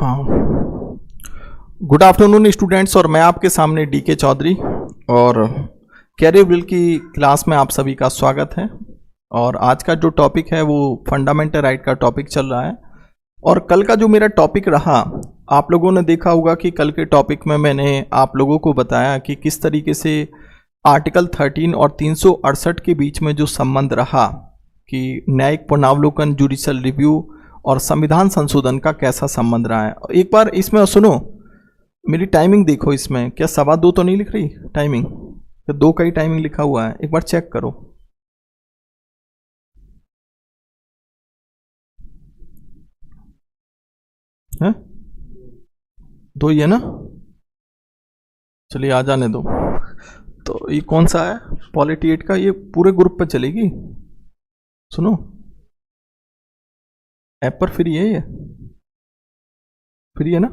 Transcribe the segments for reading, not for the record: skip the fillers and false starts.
हाँ, good afternoon students. और मैं आपके सामने डीके चौधरी और कैरियर बिल्ड की क्लास में आप सभी का स्वागत है। और आज का जो टॉपिक है वो फंडामेंटल राइट का टॉपिक चल रहा है। और कल का जो मेरा टॉपिक रहा, आप लोगों ने देखा होगा कि कल के टॉपिक में मैंने आप लोगों को बताया कि किस तरीके से आर्टिकल 13 और 368 के बीच में जो संबंध रहा कि न्यायिक पुनरावलोकन, जुडिशियल रिव्यू और संविधान संशोधन का कैसा संबंध रहा है। एक बार इसमें सुनो, मेरी टाइमिंग देखो, इसमें क्या 2:15 तो नहीं लिख रही टाइमिंग? तो 2 का ही टाइमिंग लिखा हुआ है, एक बार चेक करो। है 2 ही है ना? चलिए आ जाने दो। तो ये कौन सा है? पॉलिटी 8 का। ये पूरे ग्रुप पे चलेगी। सुनो, ऐप पर फ्री है, ये फ्री है ना?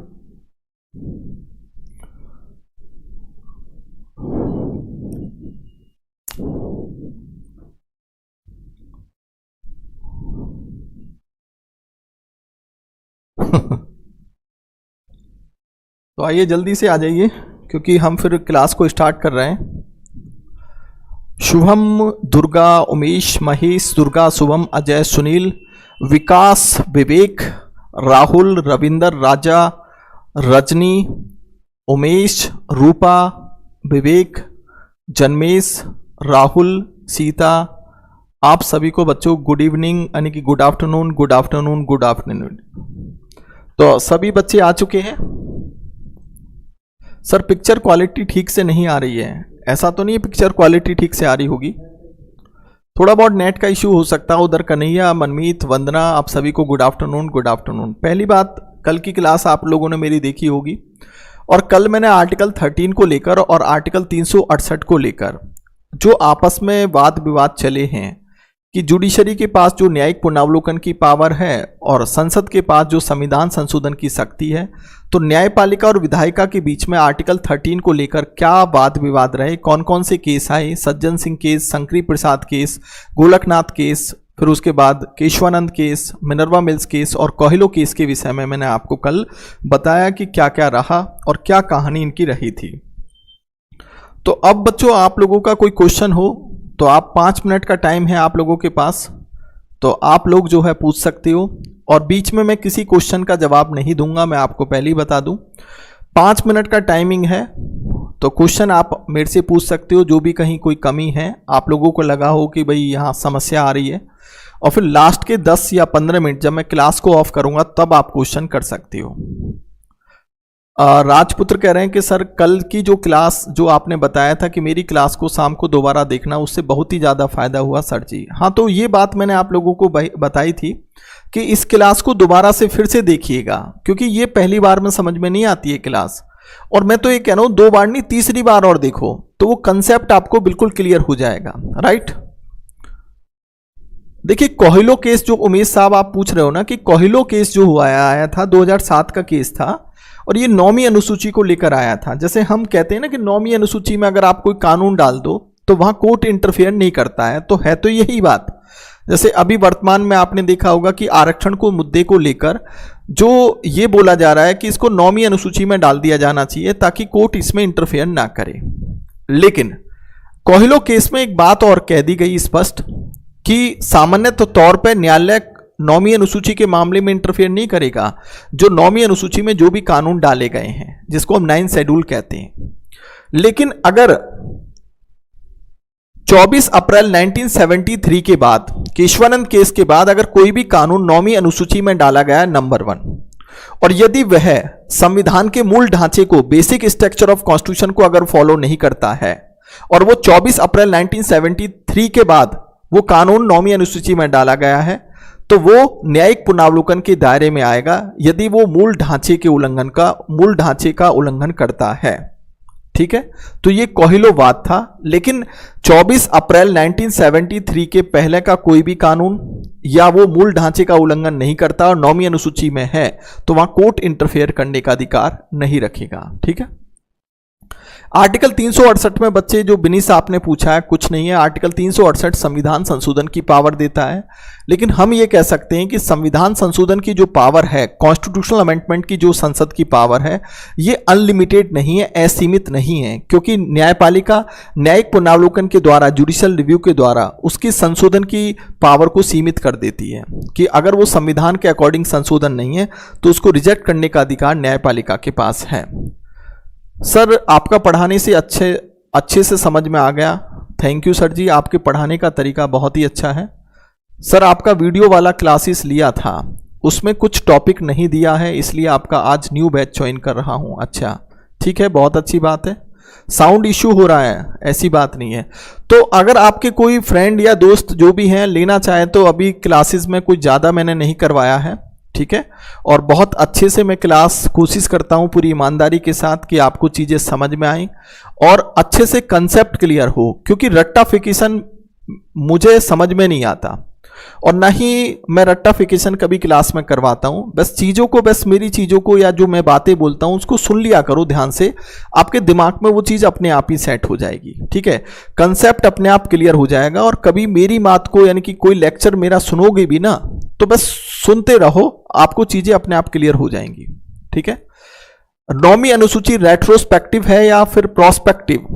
तो आइए जल्दी से आ जाइए क्योंकि हम फिर क्लास को स्टार्ट कर रहे हैं। शुभम, दुर्गा, उमेश, महेश, दुर्गा, शुभम, अजय, सुनील, विकास, विवेक, राहुल, रविंदर, राजा, रजनी, उमेश, रूपा, विवेक, जन्मेश, राहुल, सीता, आप सभी को बच्चों गुड इवनिंग, यानी कि good afternoon, good afternoon, good afternoon. तो सभी बच्चे आ चुके हैं। सर पिक्चर क्वालिटी ठीक से नहीं आ रही है। ऐसा तो नहीं है पिक्चर क्वालिटी ठीक से आ रही होगी, थोड़ा बहुत नेट का इश्यू हो सकता है उधर। कन्हैया, मनमीत, वंदना, आप सभी को गुड आफ्टरनून, गुड आफ्टरनून। पहली बात, कल की क्लास आप लोगों ने मेरी देखी होगी और कल मैंने आर्टिकल 13 को लेकर और आर्टिकल 368 को लेकर जो आपस में वाद विवाद चले हैं कि जुडिशरी के पास जो न्यायिक पुनरावलोकन की पावर है और संसद के पास जो संविधान संशोधन की शक्ति है, तो न्यायपालिका और विधायिका के बीच में आर्टिकल 13 को लेकर क्या वाद विवाद रहे, कौन कौन से केस आए, Sajjan Singh case, Shankari Prasad case, Golaknath case, फिर उसके बाद Kesavananda case, Minerva Mills case और कोहिलो केस के विषय में मैंने आपको कल बताया कि क्या क्या रहा और क्या कहानी इनकी रही थी। तो अब बच्चों आप लोगों का कोई क्वेश्चन हो तो आप 5 मिनट का टाइम है आप लोगों के पास, तो आप लोग जो है पूछ सकते हो। और बीच में मैं किसी क्वेश्चन का जवाब नहीं दूंगा, मैं आपको पहले ही बता दूं। 5 मिनट का टाइमिंग है, तो क्वेश्चन आप मेरे से पूछ सकते हो जो भी कहीं कोई कमी है, आप लोगों को लगा हो कि भाई यहाँ समस्या आ रही है। और फिर लास्ट के 10 या 15 मिनट जब मैं क्लास को ऑफ करूंगा तब आप क्वेश्चन कर सकते हो। राजपुत्र कह रहे हैं कि सर कल की जो क्लास जो आपने बताया था कि मेरी क्लास को शाम को दोबारा देखना, उससे बहुत ही ज़्यादा फायदा हुआ सर जी। हाँ, तो ये बात मैंने आप लोगों को बताई थी कि इस क्लास को दोबारा से फिर से देखिएगा क्योंकि ये पहली बार में समझ में नहीं आती है क्लास। और मैं तो ये कह रहा हूँ 2 बार नहीं, तीसरी बार और देखो तो वो कंसेप्ट आपको बिल्कुल क्लियर हो जाएगा। राइट, देखिए कोहिलो केस जो उमेश साहब आप पूछ रहे हो ना कि कोहिलो केस जो हुआ आया था 2007 का केस था और ये 9वीं अनुसूची को लेकर आया था। जैसे हम कहते हैं ना कि 9वीं अनुसूची में अगर आप कोई कानून डाल दो तो वहां कोर्ट इंटरफेयर नहीं करता है, तो है तो यही बात। जैसे अभी वर्तमान में आपने देखा होगा कि आरक्षण को मुद्दे को लेकर जो ये बोला जा रहा है कि इसको 9वीं अनुसूची में डाल दिया जाना चाहिए ताकि कोर्ट इसमें इंटरफेयर ना करे। लेकिन कोहिलो केस में एक बात और कह दी गई स्पष्ट कि सामान्य तौर पर न्यायालय 9वीं अनुसूची के मामले में इंटरफेयर नहीं करेगा। जो 9वीं अनुसूची में जो भी कानून डाले गए हैं जिसको हम 9th शेड्यूल कहते हैं, लेकिन अगर 24 अप्रैल 1973 के बाद, केशवानंद केस के बाद अगर कोई भी कानून 9वीं अनुसूची में डाला गया है नंबर 1, और यदि वह संविधान के मूल ढांचे को, बेसिक स्ट्रक्चर ऑफ कॉन्स्टिट्यूशन को अगर फॉलो नहीं करता है और वो 24 अप्रैल 1973 के बाद वो कानून 9वीं अनुसूची में डाला गया है, तो वो न्यायिक पुनरावलोकन के दायरे में आएगा यदि वो मूल ढांचे का उल्लंघन करता है। ठीक है, तो ये कोहिलो वाद था। लेकिन 24 अप्रैल 1973 के पहले का कोई भी कानून या वो मूल ढांचे का उल्लंघन नहीं करता और 9वीं अनुसूची में है तो वहां कोर्ट इंटरफेयर करने का अधिकार नहीं रखेगा। ठीक है, आर्टिकल 368 में बच्चे जो बिनीस आपने पूछा है कुछ नहीं है। आर्टिकल 368 संविधान संशोधन की पावर देता है, लेकिन हम ये कह सकते हैं कि संविधान संशोधन की जो पावर है, कॉन्स्टिट्यूशनल अमेंडमेंट की जो संसद की पावर है, ये अनलिमिटेड नहीं है, असीमित नहीं है, क्योंकि न्यायपालिका न्यायिक पुनरावलोकन के द्वारा, जुडिशियल रिव्यू के द्वारा उसकी संशोधन की पावर को सीमित कर देती है कि अगर वो संविधान के अकॉर्डिंग संशोधन नहीं है तो उसको रिजेक्ट करने का अधिकार न्यायपालिका के पास है। सर आपका पढ़ाने से अच्छे से समझ में आ गया, थैंक यू सर जी, आपके पढ़ाने का तरीका बहुत ही अच्छा है। सर आपका वीडियो वाला क्लासेस लिया था, उसमें कुछ टॉपिक नहीं दिया है, इसलिए आपका आज न्यू बैच ज्वाइन कर रहा हूं। अच्छा ठीक है, बहुत अच्छी बात है। साउंड इश्यू हो रहा है, ऐसी बात नहीं है। तो अगर आपके कोई फ्रेंड या दोस्त जो भी हैं लेना चाहे तो अभी क्लासेस में कुछ ज़्यादा मैंने नहीं करवाया है, ठीक है, और बहुत अच्छे से मैं क्लास कोशिश करता हूं पूरी ईमानदारी के साथ कि आपको चीज़ें समझ में आए और अच्छे से कंसेप्ट क्लियर हो, क्योंकि रट्टाफिकेशन मुझे समझ में नहीं आता और ना ही मैं रट्टाफिकेशन कभी क्लास में करवाता हूं। बस चीज़ों को, बस मेरी चीज़ों को या जो मैं बातें बोलता हूं उसको सुन लिया करो ध्यान से, आपके दिमाग में वो चीज़ अपने आप ही सेट हो जाएगी, ठीक है, कंसेप्ट अपने आप क्लियर हो जाएगा। और कभी मेरी बात को, यानी कि कोई लेक्चर मेरा सुनोगे भी ना तो बस सुनते रहो, आपको चीज़ें अपने आप क्लियर हो जाएंगी, ठीक है। 9वीं अनुसूची रेट्रोस्पेक्टिव है या फिर प्रोस्पेक्टिव?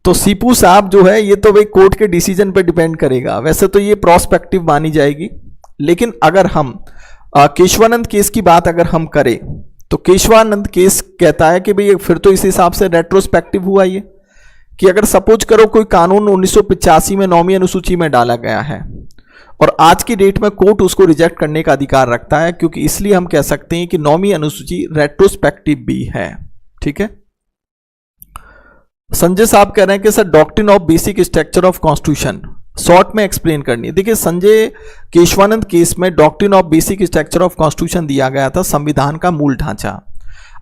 तो सीपू साहब जो है ये तो भाई कोर्ट के डिसीजन पे डिपेंड करेगा। वैसे तो ये प्रोस्पेक्टिव मानी जाएगी, लेकिन अगर हम केशवानंद केस की बात अगर हम करें तो केशवानंद केस कहता है कि भाई फिर तो इस हिसाब से रेट्रोस्पेक्टिव हुआ ये, कि अगर सपोज करो कोई कानून 1985 में 9वीं अनुसूची में डाला गया है और आज की डेट में कोर्ट उसको रिजेक्ट करने का अधिकार रखता है, क्योंकि इसलिए हम कह सकते हैं कि 9वीं अनुसूची रेट्रोस्पेक्टिव भी है, ठीक है। संजय साहब कह रहे हैं कि sir doctrine of basic structure of constitution short में एक्सप्लेन करनी है। देखिए संजय, केशवानंद केस में doctrine of basic structure of constitution दिया गया था, संविधान का मूल ढांचा।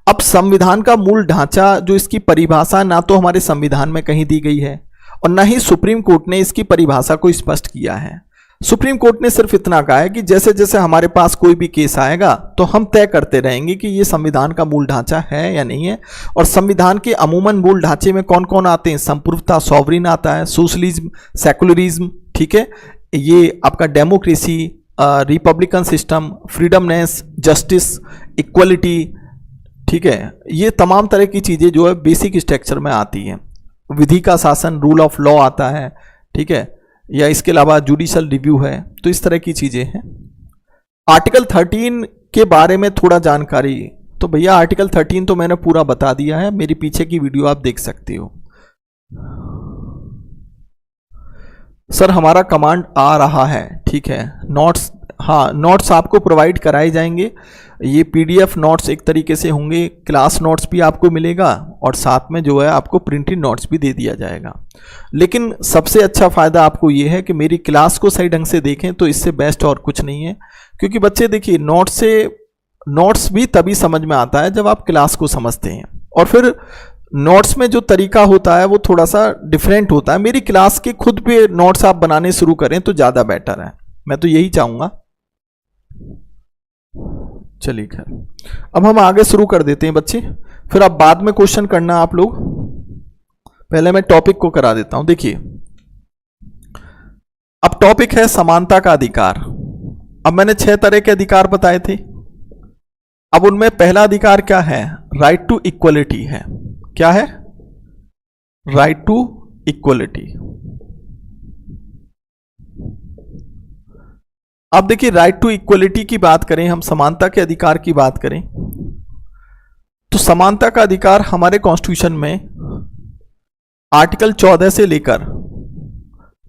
अब संविधान का मूल ढांचा जो इसकी परिभाषा ना तो हमारे संविधान में कहीं दी गई है और ना ही सुप्रीम कोर्ट ने इसकी परिभाषा को स्पष्ट किया है। सुप्रीम कोर्ट ने सिर्फ इतना कहा है कि जैसे जैसे हमारे पास कोई भी केस आएगा तो हम तय करते रहेंगे कि ये संविधान का मूल ढांचा है या नहीं है। और संविधान के अमूमन मूल ढांचे में कौन कौन आते हैं? संप्रभुता, सॉवरिन आता है, सोशलिज्म, सेकुलरिज्म, ठीक है, ये आपका democracy, republican system, freedomness, justice, equality, ठीक है, ये तमाम तरह की चीज़ें जो है बेसिक स्ट्रक्चर में आती हैं। विधि का शासन, रूल ऑफ लॉ आता है, ठीक है, या इसके अलावा जुडिशियल रिव्यू है, तो इस तरह की चीज़ें हैं। आर्टिकल 13 के बारे में थोड़ा जानकारी, तो भैया आर्टिकल 13 तो मैंने पूरा बता दिया है, मेरी पीछे की वीडियो आप देख सकते हो। सर हमारा कमांड आ रहा है, ठीक है, नोट्स, हाँ नोट्स आपको प्रोवाइड कराए जाएंगे। ये पीडीएफ नोट्स एक तरीके से होंगे, क्लास नोट्स भी आपको मिलेगा और साथ में जो है आपको प्रिंटेड नोट्स भी दे दिया जाएगा। लेकिन सबसे अच्छा फ़ायदा आपको ये है कि मेरी क्लास को सही ढंग से देखें, तो इससे बेस्ट और कुछ नहीं है। क्योंकि बच्चे देखिए नोट्स भी तभी समझ में आता है जब आप क्लास को समझते हैं, और फिर नोट्स में जो तरीका होता है वो थोड़ा सा डिफरेंट होता है। मेरी क्लास के खुद पे नोट्स आप बनाने शुरू करें तो ज़्यादा बेटर है, मैं तो यही चाहूँगा। चलिए खैर, अब हम आगे शुरू कर देते हैं बच्चे, फिर आप बाद में क्वेश्चन करना आप लोग। पहले मैं टॉपिक को करा देता हूं। देखिए अब टॉपिक है समानता का अधिकार। अब मैंने 6 तरह के अधिकार बताए थे। अब उनमें पहला अधिकार क्या है? राइट टू इक्वलिटी है। क्या है? Right to equality. अब देखिए राइट टू इक्वलिटी की बात करें, हम समानता के अधिकार की बात करें तो समानता का अधिकार हमारे कॉन्स्टिट्यूशन में आर्टिकल 14 से लेकर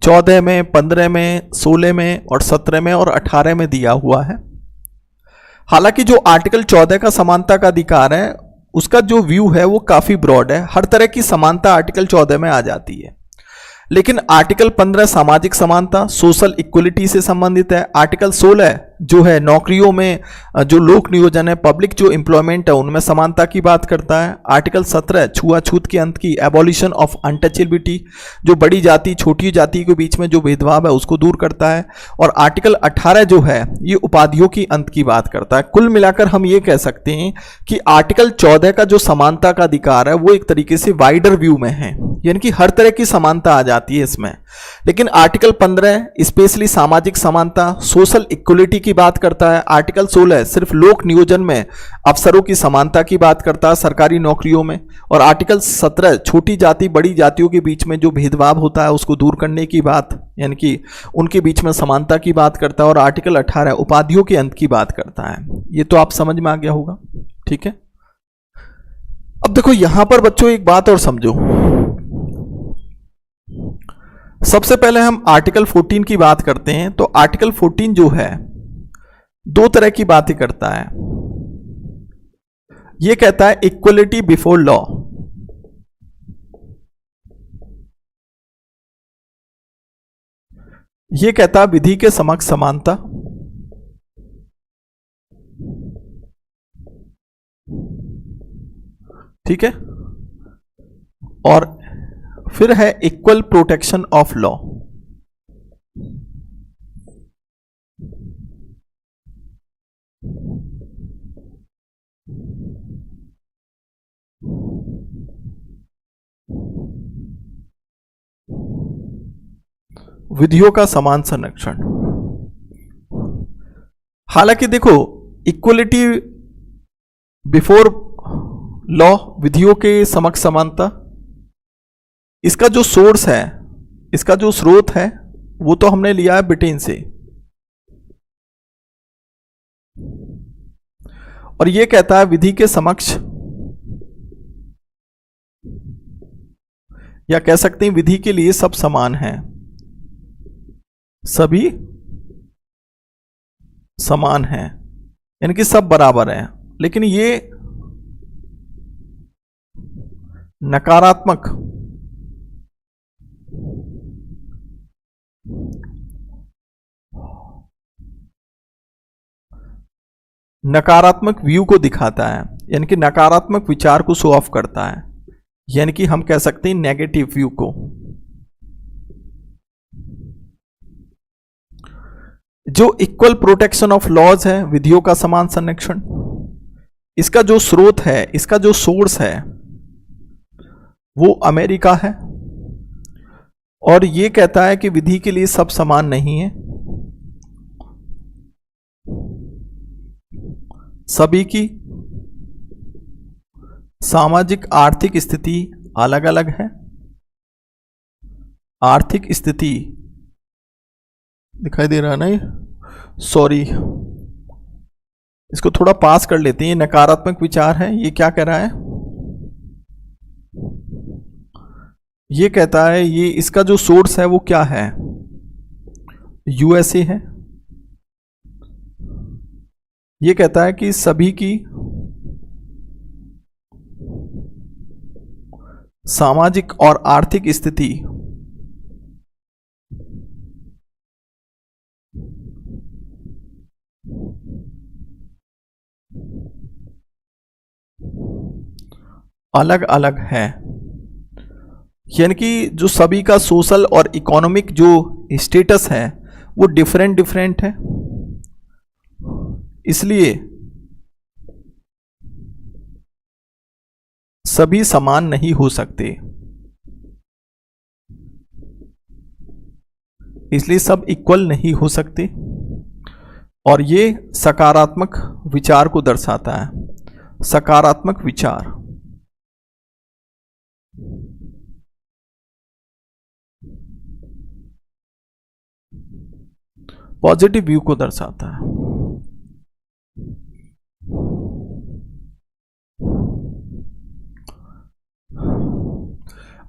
14 में, 15 में, 16 में और 17 में और 18 में दिया हुआ है। हालांकि जो आर्टिकल 14 का समानता का अधिकार है उसका जो व्यू है वो काफी ब्रॉड है, हर तरह की समानता आर्टिकल 14 में आ जाती है। लेकिन आर्टिकल 15 सामाजिक समानता, सोशल इक्वलिटी से संबंधित है। आर्टिकल 16 जो है नौकरियों में जो लोक नियोजन है, पब्लिक जो एम्प्लॉयमेंट है उनमें समानता की बात करता है। आर्टिकल 17 छुआछूत के अंत की, एबॉलिशन ऑफ अनटचेबिलिटी, जो बड़ी जाति छोटी जाति के बीच में जो भेदभाव है उसको दूर करता है। और आर्टिकल 18 जो है ये उपाधियों की अंत की बात करता है। कुल मिलाकर हम ये कह सकते हैं कि आर्टिकल 14 का जो समानता का अधिकार है वो एक तरीके से वाइडर व्यू में है, यानी कि हर तरह की समानता आ जाती है इसमें। लेकिन आर्टिकल 15 स्पेशली सामाजिक समानता, सोशल इक्वलिटी की बात करता है। आर्टिकल 16 सिर्फ लोक नियोजन में अफसरों की समानता की बात करता है सरकारी नौकरियों में। और आर्टिकल 17 छोटी जाति बड़ी जातियों के बीच में जो भेदभाव होता है उसको दूर करने की बात, यानी कि उनके बीच में समानता की बात करता है। और आर्टिकल 18 उपाधियों के अंत की बात करता है। ये तो आप समझ में आ गया होगा, ठीक है। अब देखो यहां पर बच्चों एक बात और समझो। सबसे पहले हम आर्टिकल 14 की बात करते हैं। तो आर्टिकल 14 जो है दो तरह की बातें करता है। यह कहता है इक्वलिटी बिफोर लॉ, यह कहता है विधि के समक्ष समानता, ठीक है। और फिर है इक्वल प्रोटेक्शन ऑफ लॉ। विधियों का समान संरक्षण। हालांकि देखो इक्वलिटी बिफोर लॉ, विधियों के समक्ष समानता, इसका जो सोर्स है, इसका जो स्रोत है वो तो हमने लिया है ब्रिटेन से। और ये कहता है विधि के समक्ष, या कह सकते हैं विधि के लिए सब समान हैं, सभी समान हैं, यानी कि सब बराबर हैं। लेकिन ये नकारात्मक नकारात्मक व्यू को दिखाता है, यानी कि नकारात्मक विचार को शो ऑफ करता है, यानी कि हम कह सकते हैं नेगेटिव व्यू को। जो इक्वल प्रोटेक्शन ऑफ लॉज है, विधियों का समान संरक्षण, इसका जो स्रोत है, इसका जो सोर्स है वो अमेरिका है। और ये कहता है कि विधि के लिए सब समान नहीं है, सभी की सामाजिक आर्थिक स्थिति अलग अलग है। आर्थिक स्थिति दिखाई दे रहा है ना, ये सॉरी इसको थोड़ा पास कर लेते हैं। ये नकारात्मक विचार है। ये क्या कह रहा है, ये कहता है ये इसका जो सोर्स है वो क्या है, यूएसए है। ये कहता है कि सभी की सामाजिक और आर्थिक स्थिति अलग अलग है, यानी कि जो सभी का सोशल और इकोनॉमिक जो स्टेटस है वो डिफरेंट डिफरेंट है। इसलिए सभी समान नहीं हो सकते, इसलिए सब इक्वल नहीं हो सकते। और ये सकारात्मक विचार को दर्शाता है, सकारात्मक विचार। पॉजिटिव व्यू को दर्शाता है।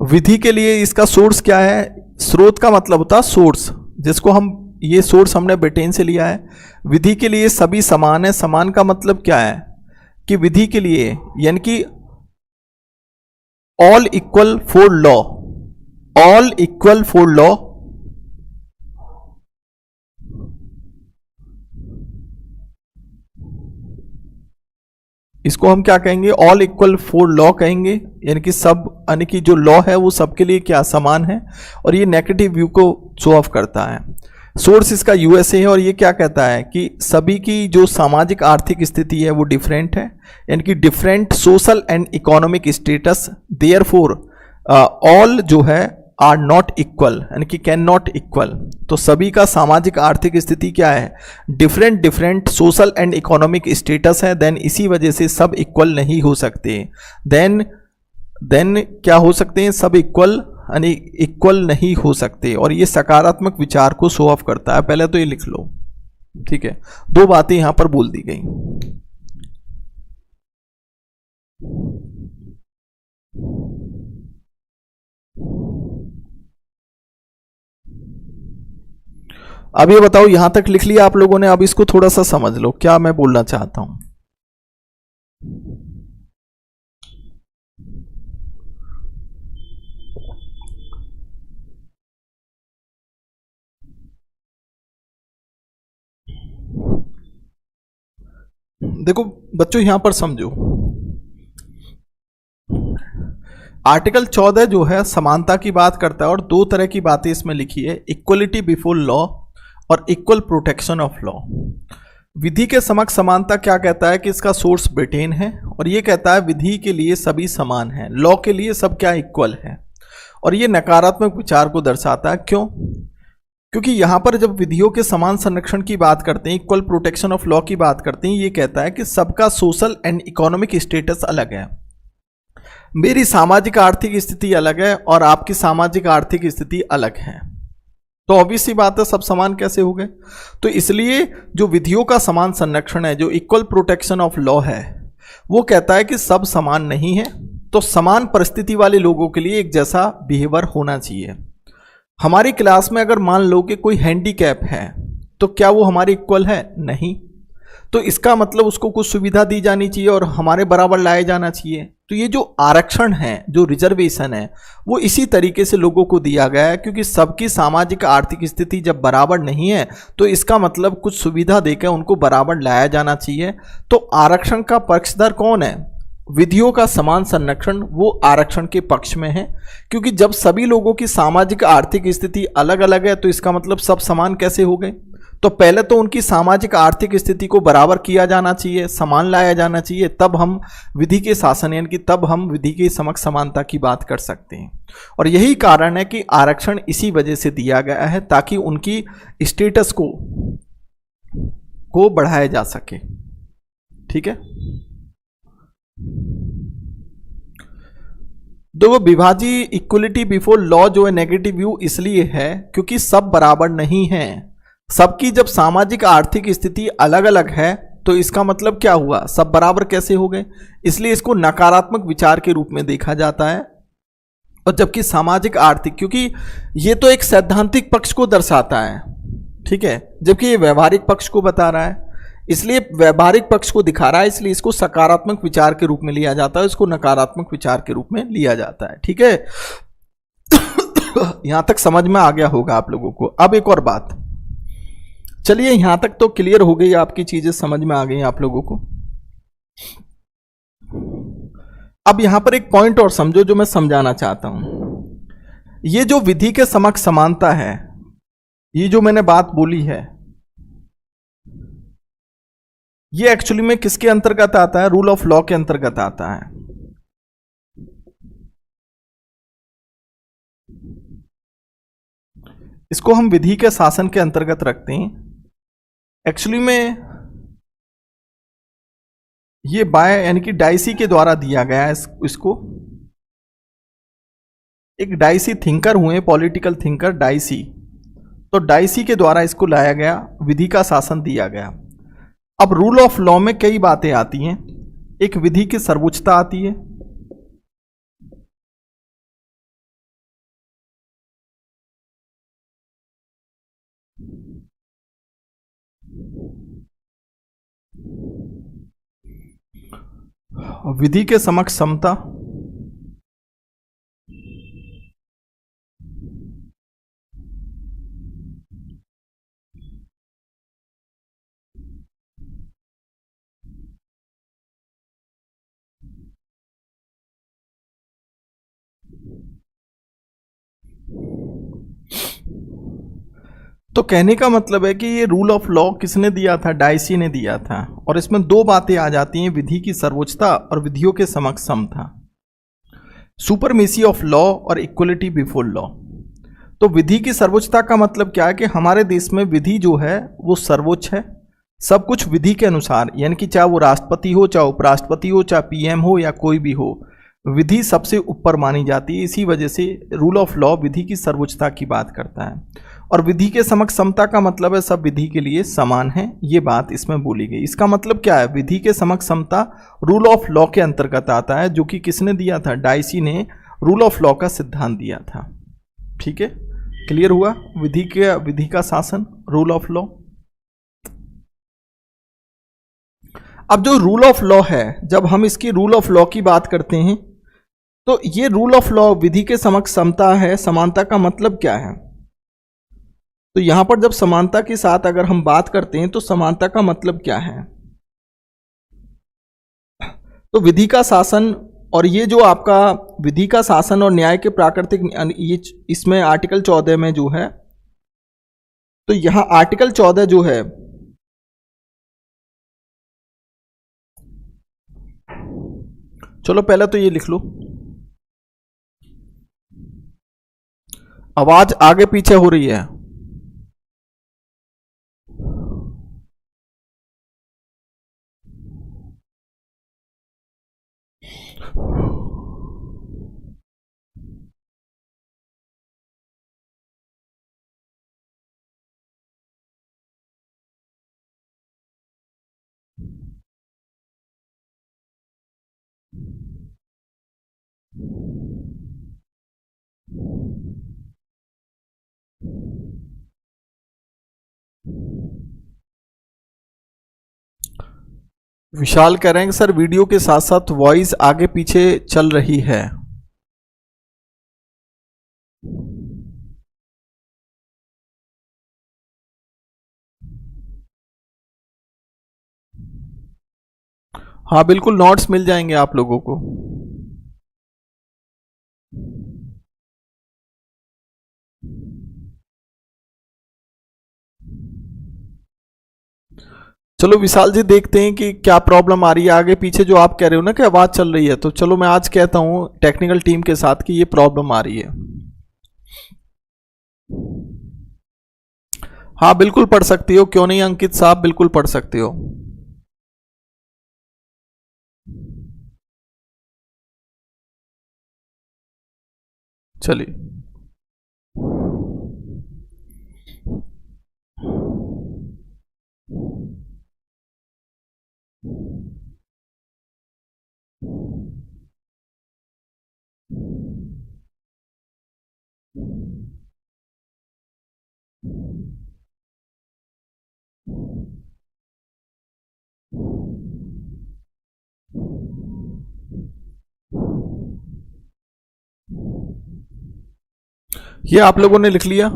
विधि के लिए इसका सोर्स क्या है, स्रोत का मतलब होता है सोर्स, जिसको हम ये सोर्स हमने ब्रिटेन से लिया है। विधि के लिए सभी समान है। समान का मतलब क्या है कि विधि के लिए यानी कि all equal for law, all equal for law, इसको हम क्या कहेंगे, ऑल इक्वल फॉर लॉ कहेंगे, यानी कि सब, यानी कि जो लॉ है वो सबके लिए क्या समान है, और ये नेगेटिव व्यू को शो ऑफ करता है। सोर्स इसका यूएसए है और ये क्या कहता है कि सभी की जो सामाजिक आर्थिक स्थिति है वो डिफरेंट है, यानी कि different social and economic status, therefore all जो है आर नॉट इक्वल, यानी कि कैन नॉट इक्वल। तो सभी का सामाजिक आर्थिक स्थिति क्या है, different different social and economic status है, देन इसी वजह से सब इक्वल नहीं हो सकते। देन क्या हो सकते हैं, सब इक्वल यानी इक्वल नहीं हो सकते, और ये सकारात्मक विचार को शो ऑफ करता है। पहले तो ये लिख लो, ठीक है, दो बातें यहां पर बोल दी गई। अब ये बताओ, यहां तक लिख लिया आप लोगों ने, अब इसको थोड़ा सा समझ लो क्या मैं बोलना चाहता हूं। देखो बच्चों, यहां पर समझो, आर्टिकल 14 जो है समानता की बात करता है, और दो तरह की बातें इसमें लिखी है, इक्वलिटी बिफोर लॉ और इक्वल प्रोटेक्शन ऑफ लॉ। विधि के समक्ष समानता क्या कहता है कि इसका सोर्स ब्रिटेन है, और ये कहता है विधि के लिए सभी समान हैं, लॉ के लिए सब क्या इक्वल है, और ये नकारात्मक विचार को दर्शाता है। क्यों? क्योंकि यहां पर जब विधियों के समान संरक्षण की बात करते हैं, इक्वल प्रोटेक्शन ऑफ लॉ की बात करते हैं, ये कहता है कि सबका सोशल एंड इकोनॉमिक स्टेटस अलग है, मेरी सामाजिक आर्थिक स्थिति अलग है और आपकी सामाजिक आर्थिक स्थिति अलग है, तो ऑब्वियस सी बात है सब समान कैसे हो गए। तो इसलिए जो विधियों का समान संरक्षण है, जो इक्वल प्रोटेक्शन ऑफ लॉ है, वो कहता है कि सब समान नहीं है, तो समान परिस्थिति वाले लोगों के लिए एक जैसा बिहेवियर होना चाहिए। हमारी क्लास में अगर मान लो कि कोई हैंडीकैप है, तो क्या वो हमारे इक्वल है? नहीं। तो इसका मतलब उसको कुछ सुविधा दी जानी चाहिए और हमारे बराबर लाया जाना चाहिए। तो ये जो आरक्षण है, जो रिजर्वेशन है, वो इसी तरीके से लोगों को दिया गया है, क्योंकि सबकी सामाजिक आर्थिक स्थिति जब बराबर नहीं है तो इसका मतलब कुछ सुविधा देकर उनको बराबर लाया जाना चाहिए। तो आरक्षण का पक्षधर कौन है? विधियों का समान संरक्षण वो आरक्षण के पक्ष में है, क्योंकि जब सभी लोगों की सामाजिक आर्थिक स्थिति अलग अलग है तो इसका मतलब सब समान कैसे हो गए? तो पहले तो उनकी सामाजिक आर्थिक स्थिति को बराबर किया जाना चाहिए, समान लाया जाना चाहिए, तब हम विधि के शासन यानी कि तब हम विधि के समक्ष समानता की बात कर सकते हैं। और यही कारण है कि आरक्षण इसी वजह से दिया गया है, ताकि उनकी स्टेटस को बढ़ाया जा सके। ठीक है, देखो विभाजी इक्वलिटी बिफोर लॉ जो है नेगेटिव व्यू इसलिए है क्योंकि सब बराबर नहीं है। सबकी जब सामाजिक आर्थिक स्थिति अलग अलग है तो इसका मतलब क्या हुआ, सब बराबर कैसे हो गए? इसलिए इसको नकारात्मक विचार के रूप में देखा जाता है। और जबकि सामाजिक आर्थिक, क्योंकि ये तो एक सैद्धांतिक पक्ष को दर्शाता है, ठीक है, जबकि ये व्यवहारिक पक्ष को बता रहा है, इसलिए व्यवहारिक पक्ष को दिखा रहा है, इसलिए इसको सकारात्मक विचार के रूप में लिया जाता है, इसको नकारात्मक विचार के रूप में लिया जाता है। ठीक है, यहां तक समझ में आ गया होगा आप लोगों को। अब एक और बात, चलिए यहां तक तो क्लियर हो गई, आपकी चीजें समझ में आ गई आप लोगों को। अब यहां पर एक पॉइंट और समझो जो मैं समझाना चाहता हूं। ये जो विधि के समक्ष समानता है, ये जो मैंने बात बोली है, ये एक्चुअली में किसके अंतर्गत आता है? रूल ऑफ लॉ के अंतर्गत आता है। इसको हम विधि के शासन के अंतर्गत रखते हैं। एक्चुअली में ये बाय यानी कि डाइसी के द्वारा दिया गया है इसको। एक डाइसी थिंकर हुए, पॉलिटिकल थिंकर डाइसी, तो डाइसी के द्वारा इसको लाया गया, विधि का शासन दिया गया। अब रूल ऑफ लॉ में कई बातें आती हैं। एक विधि की सर्वोच्चता आती है, विधि के समक्ष समता, तो कहने का मतलब है कि ये रूल ऑफ लॉ किसने दिया था? डाइसी ने दिया था। और इसमें दो बातें आ जाती हैं, विधि की सर्वोच्चता और विधियों के समक्ष समता। सुपरमेसी ऑफ लॉ और इक्वलिटी बिफोर लॉ। तो विधि की सर्वोच्चता का मतलब क्या है कि हमारे देश में विधि जो है वो सर्वोच्च है, सब कुछ विधि के अनुसार, यानी कि चाहे वो राष्ट्रपति हो, चाहे उपराष्ट्रपति हो, चाहे पीएम हो या कोई भी हो, विधि सबसे ऊपर मानी जाती है। इसी वजह से रूल ऑफ लॉ विधि की सर्वोच्चता की बात करता है। और विधि के समक्ष समता का मतलब है सब विधि के लिए समान है, ये बात इसमें बोली गई। इसका मतलब क्या है? विधि के समक्ष समता रूल ऑफ लॉ के अंतर्गत आता है, जो कि किसने दिया था? डाइसी ने रूल ऑफ लॉ का सिद्धांत दिया था। ठीक है, क्लियर हुआ? विधि का शासन, रूल ऑफ लॉ। अब जो रूल ऑफ लॉ है, जब हम इसकी रूल ऑफ लॉ की बात करते हैं तो ये रूल ऑफ लॉ विधि के समक्ष समता है। समानता का मतलब क्या है? तो यहां पर जब समानता के साथ अगर हम बात करते हैं तो समानता का मतलब क्या है? तो विधि का शासन, और ये जो आपका विधि का शासन और न्याय के प्राकृतिक, ये इसमें आर्टिकल 14 में जो है, तो यहां आर्टिकल 14 जो है, चलो पहले तो ये लिख लो। आवाज आगे पीछे हो रही है। विशाल कह रहे हैं कि सर वीडियो के साथ साथ वॉइस आगे पीछे चल रही है। हाँ बिल्कुल, नोट्स मिल जाएंगे आप लोगों को। चलो विशाल जी, देखते हैं कि क्या प्रॉब्लम आ रही है आगे पीछे। जो आप कह रहे हो ना कि आवाज चल रही है, तो चलो मैं आज कहता हूं टेक्निकल टीम के साथ कि ये प्रॉब्लम आ रही है। हाँ बिल्कुल पढ़ सकती हो, क्यों नहीं अंकित साहब, बिल्कुल पढ़ सकते हो। चलिए, ये आप लोगों ने लिख लिया।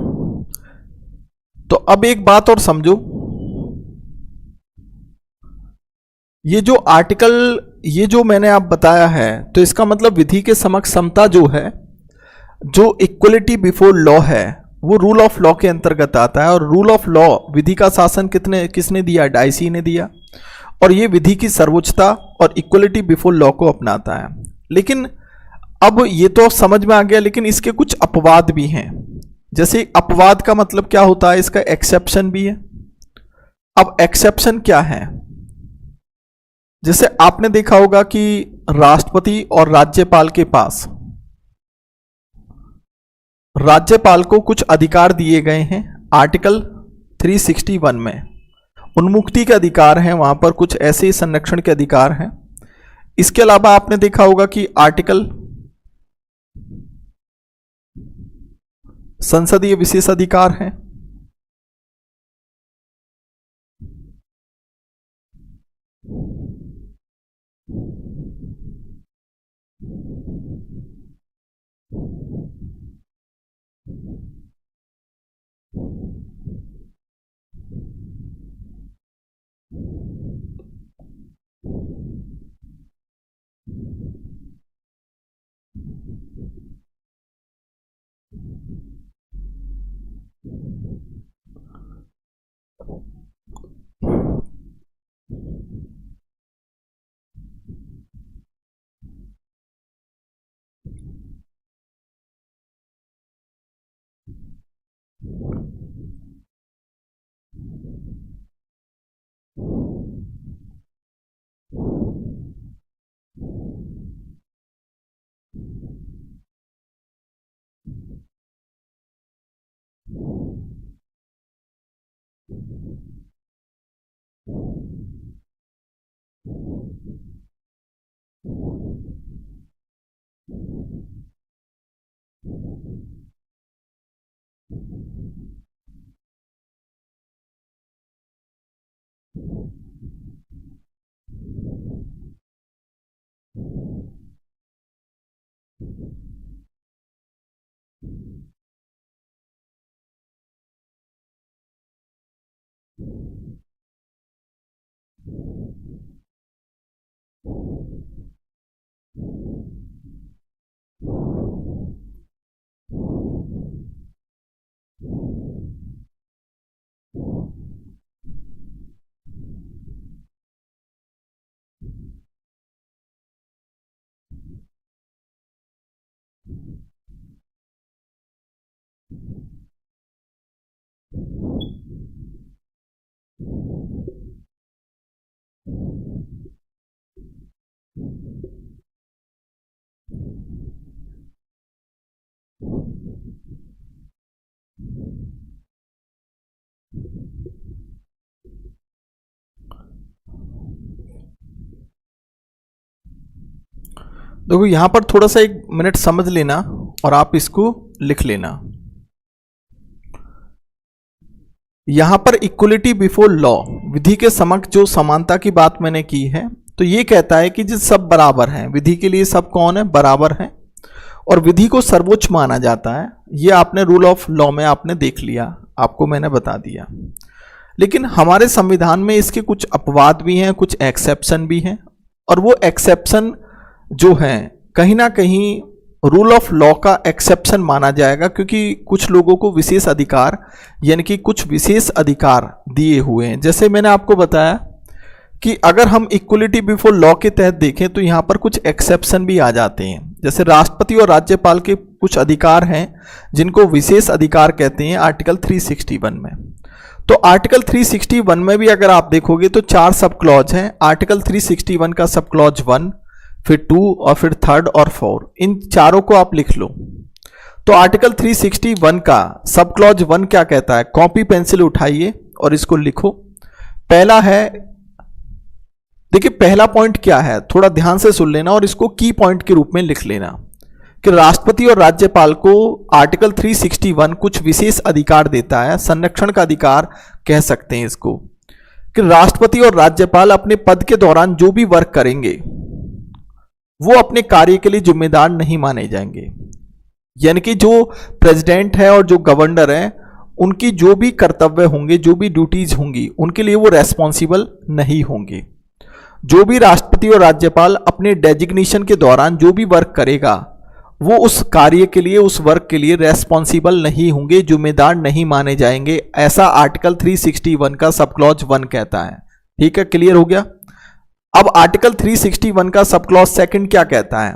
तो अब एक बात और समझो, ये जो आर्टिकल, ये जो मैंने आप बताया है, तो इसका मतलब विधि के समक्ष समता जो है, जो इक्वलिटी बिफोर लॉ है, वो रूल ऑफ लॉ के अंतर्गत आता है। और रूल ऑफ लॉ, विधि का शासन किसने दिया? डाइसी ने दिया। और ये विधि की सर्वोच्चता और इक्वलिटी बिफोर लॉ को अपनाता है। लेकिन अब ये तो समझ में आ गया, लेकिन इसके कुछ अपवाद भी हैं। जैसे अपवाद का मतलब क्या होता है? इसका एक्सेप्शन भी है। अब एक्सेप्शन क्या है? जैसे आपने देखा होगा कि राष्ट्रपति और राज्यपाल के पास, राज्यपाल को कुछ अधिकार दिए गए हैं आर्टिकल 361 में। उन्मुक्ति के अधिकार हैं, वहां पर कुछ ऐसे संरक्षण के अधिकार हैं। इसके अलावा आपने देखा होगा कि आर्टिकल संसदीय विशेष अधिकार हैं। देखो यहां पर थोड़ा सा 1 मिनट समझ लेना और आप इसको लिख लेना। यहां पर इक्वलिटी बिफोर लॉ, विधि के समक्ष जो समानता की बात मैंने की है, तो ये कहता है कि जिस सब बराबर हैं, विधि के लिए सब कौन है, बराबर हैं, और विधि को सर्वोच्च माना जाता है। ये आपने रूल ऑफ लॉ में आपने देख लिया, आपको मैंने बता दिया। लेकिन हमारे संविधान में इसके कुछ अपवाद भी हैं, कुछ एक्सेप्शन भी हैं, और वो एक्सेप्शन जो हैं कहीं ना कहीं रूल ऑफ लॉ का एक्सेप्शन माना जाएगा, क्योंकि कुछ लोगों को विशेष अधिकार यानी कि कुछ विशेष अधिकार दिए हुए हैं। जैसे मैंने आपको बताया कि अगर हम इक्वलिटी बिफोर लॉ के तहत देखें तो यहाँ पर कुछ एक्सेप्शन भी आ जाते हैं। जैसे राष्ट्रपति और राज्यपाल के कुछ अधिकार हैं जिनको विशेष अधिकार कहते हैं आर्टिकल 361 में। तो आर्टिकल 361 में भी अगर आप देखोगे तो 4 सब क्लॉज हैं। आर्टिकल 361 का सब क्लॉज 1, फिर 2 और फिर 3rd और 4, इन चारों को आप लिख लो। तो आर्टिकल 361 का सब क्लॉज 1 क्या कहता है, कॉपी पेंसिल उठाइए और इसको लिखो। पहला है, देखिए पहला पॉइंट क्या है, थोड़ा ध्यान से सुन लेना और इसको की पॉइंट के रूप में लिख लेना कि राष्ट्रपति और राज्यपाल को आर्टिकल 361 कुछ विशेष अधिकार देता है, संरक्षण का अधिकार कह सकते हैं इसको, कि राष्ट्रपति और राज्यपाल अपने पद के दौरान जो भी वर्क करेंगे वो अपने कार्य के लिए जिम्मेदार नहीं माने जाएंगे। यानी कि जो प्रेसिडेंट है और जो गवर्नर है उनकी जो भी कर्तव्य होंगे, जो भी ड्यूटीज होंगी, उनके लिए वो रेस्पॉन्सिबल नहीं होंगे। जो भी राष्ट्रपति और राज्यपाल अपने डेजिग्नेशन के दौरान जो भी वर्क करेगा वो उस कार्य के लिए, उस वर्क के लिए रेस्पॉन्सिबल नहीं होंगे, जिम्मेदार नहीं माने जाएंगे। ऐसा आर्टिकल 361 का सब क्लॉज 1 कहता है। ठीक है, क्लियर हो गया। अब आर्टिकल 361 का सब क्लॉज 2 क्या कहता है,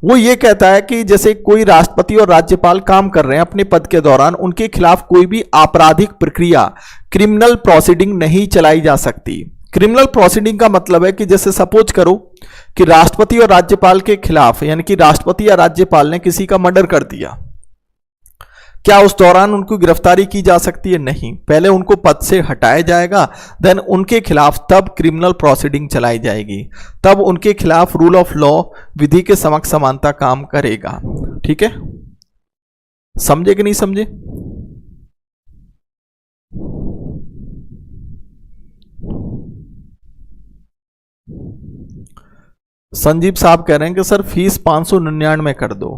वो ये कहता है कि जैसे कोई राष्ट्रपति और राज्यपाल काम कर रहे हैं अपने पद के दौरान, उनके खिलाफ कोई भी आपराधिक प्रक्रिया, क्रिमिनल प्रोसीडिंग नहीं चलाई जा सकती। क्रिमिनल प्रोसीडिंग का मतलब है कि जैसे सपोज करो कि राष्ट्रपति और राज्यपाल के खिलाफ, यानी कि राष्ट्रपति या राज्यपाल ने किसी का मर्डर कर दिया, क्या उस दौरान उनको गिरफ्तारी की जा सकती है? नहीं, पहले उनको पद से हटाया जाएगा, देन उनके खिलाफ तब क्रिमिनल प्रोसीडिंग चलाई जाएगी, तब उनके खिलाफ रूल ऑफ लॉ, विधि के समक्ष समानता काम करेगा। ठीक है, समझे कि नहीं समझे? संजीव साहब कह रहे हैं कि सर फीस 599 कर दो।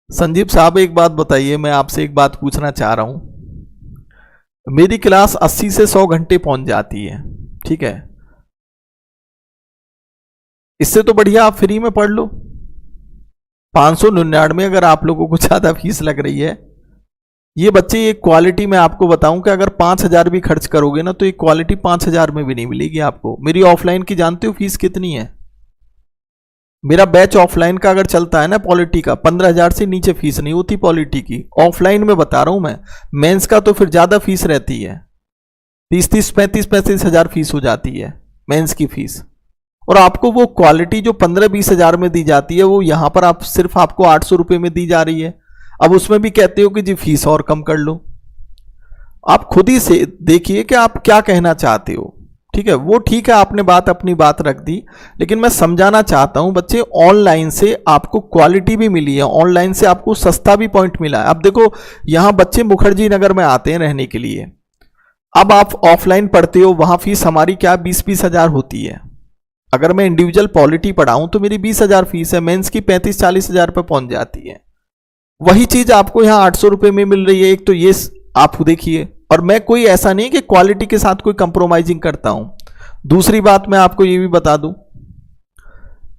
संजीव साहब एक बात बताइए, मैं आपसे एक बात पूछना चाह रहा हूं। मेरी क्लास 80 से 100 घंटे पहुंच जाती है, ठीक है, इससे तो बढ़िया आप फ्री में पढ़ लो। 599 में अगर आप लोगों को ज्यादा फीस लग रही है, ये बच्चे ये क्वालिटी मैं आपको बताऊं कि अगर 5000 भी खर्च करोगे ना तो ये क्वालिटी 5000 में भी नहीं मिलेगी आपको। मेरी ऑफलाइन की जानते हो फीस कितनी है? मेरा बैच ऑफलाइन का अगर चलता है ना पॉलिटी का, 15,000 से नीचे फीस नहीं होती पॉलिटी की। ऑफलाइन में बता रहा हूं मैं। मेंस का तो फिर ज्यादा फीस रहती है, 30-30, 35-35 हजार फीस हो जाती है मेंस की फीस। और आपको वो क्वालिटी जो 15-20 हजार में दी जाती है वो यहां पर आप सिर्फ आपको 800 रुपए में दी जा रही है। अब उसमें भी कहते हो कि जी फीस और कम कर लो। आप खुद ही से देखिए कि आप क्या कहना चाहते हो। ठीक है, वो ठीक है, आपने अपनी बात रख दी, लेकिन मैं समझाना चाहता हूं बच्चे, ऑनलाइन से आपको क्वालिटी भी मिली है, ऑनलाइन से आपको सस्ता भी पॉइंट मिला है। अब देखो, यहां बच्चे मुखर्जी नगर में आते हैं रहने के लिए, अब आप ऑफलाइन पढ़ते हो, वहां फीस हमारी क्या 20-20 हजार होती है। अगर मैं इंडिविजुअल पॉलिटी पढ़ाऊं तो मेरी 20,000 फीस है, मेंस की 35-40 हजार रुपये पहुंच जाती है। वही चीज आपको यहाँ 800 रुपये में मिल रही है। एक तो ये आप देखिए, और मैं कोई ऐसा नहीं कि क्वालिटी के साथ कोई कंप्रोमाइजिंग करता हूं। दूसरी बात मैं आपको ये भी बता दूं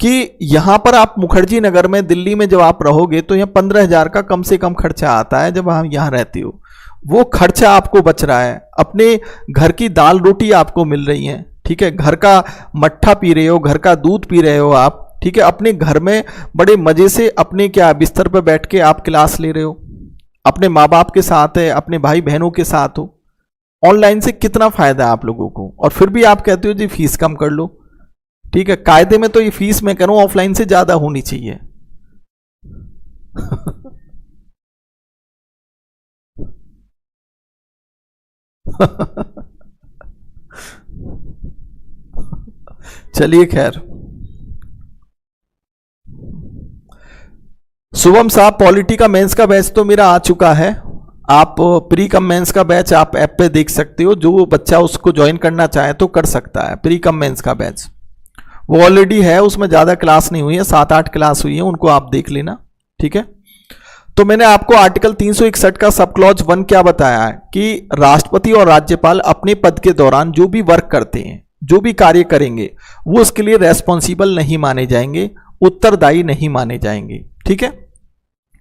कि यहां पर आप मुखर्जी नगर में, दिल्ली में जब आप रहोगे तो यहाँ 15,000 का कम से कम खर्चा आता है जब हम यहां रहते हो। वो खर्चा आपको बच रहा है, अपने घर की दाल रोटी आपको मिल रही है। ठीक है, घर का मट्ठा पी रहे हो, घर का दूध पी रहे हो आप। ठीक है, अपने घर में बड़े मजे से अपने क्या बिस्तर पर बैठ के आप क्लास ले रहे हो, अपने माँ बाप के साथ है, अपने भाई बहनों के साथ हो। ऑनलाइन से कितना फायदा है आप लोगों को, और फिर भी आप कहते हो जी फीस कम कर लो। ठीक है, कायदे में तो ये फीस मैं कह रहा हूं ऑफलाइन से ज्यादा होनी चाहिए। चलिए खैर, शुभम साहब, पॉलिटी का मेंस का बैच तो मेरा आ चुका है। आप प्री कम मेंस का बैच आप ऐप पे देख सकते हो, जो बच्चा उसको ज्वाइन करना चाहे तो कर सकता है। प्री कम मेंस का बैच वो ऑलरेडी है, उसमें ज्यादा क्लास नहीं हुई है, 7-8 क्लास हुई है, उनको आप देख लेना। ठीक है, तो मैंने आपको आर्टिकल 361 का सब क्लॉज 1 क्या बताया है कि राष्ट्रपति और राज्यपाल अपने पद के दौरान जो भी वर्क करते हैं, जो भी कार्य करेंगे, वो उसके लिए रेस्पॉन्सिबल नहीं माने जाएंगे, उत्तरदायी नहीं माने जाएंगे। ठीक है,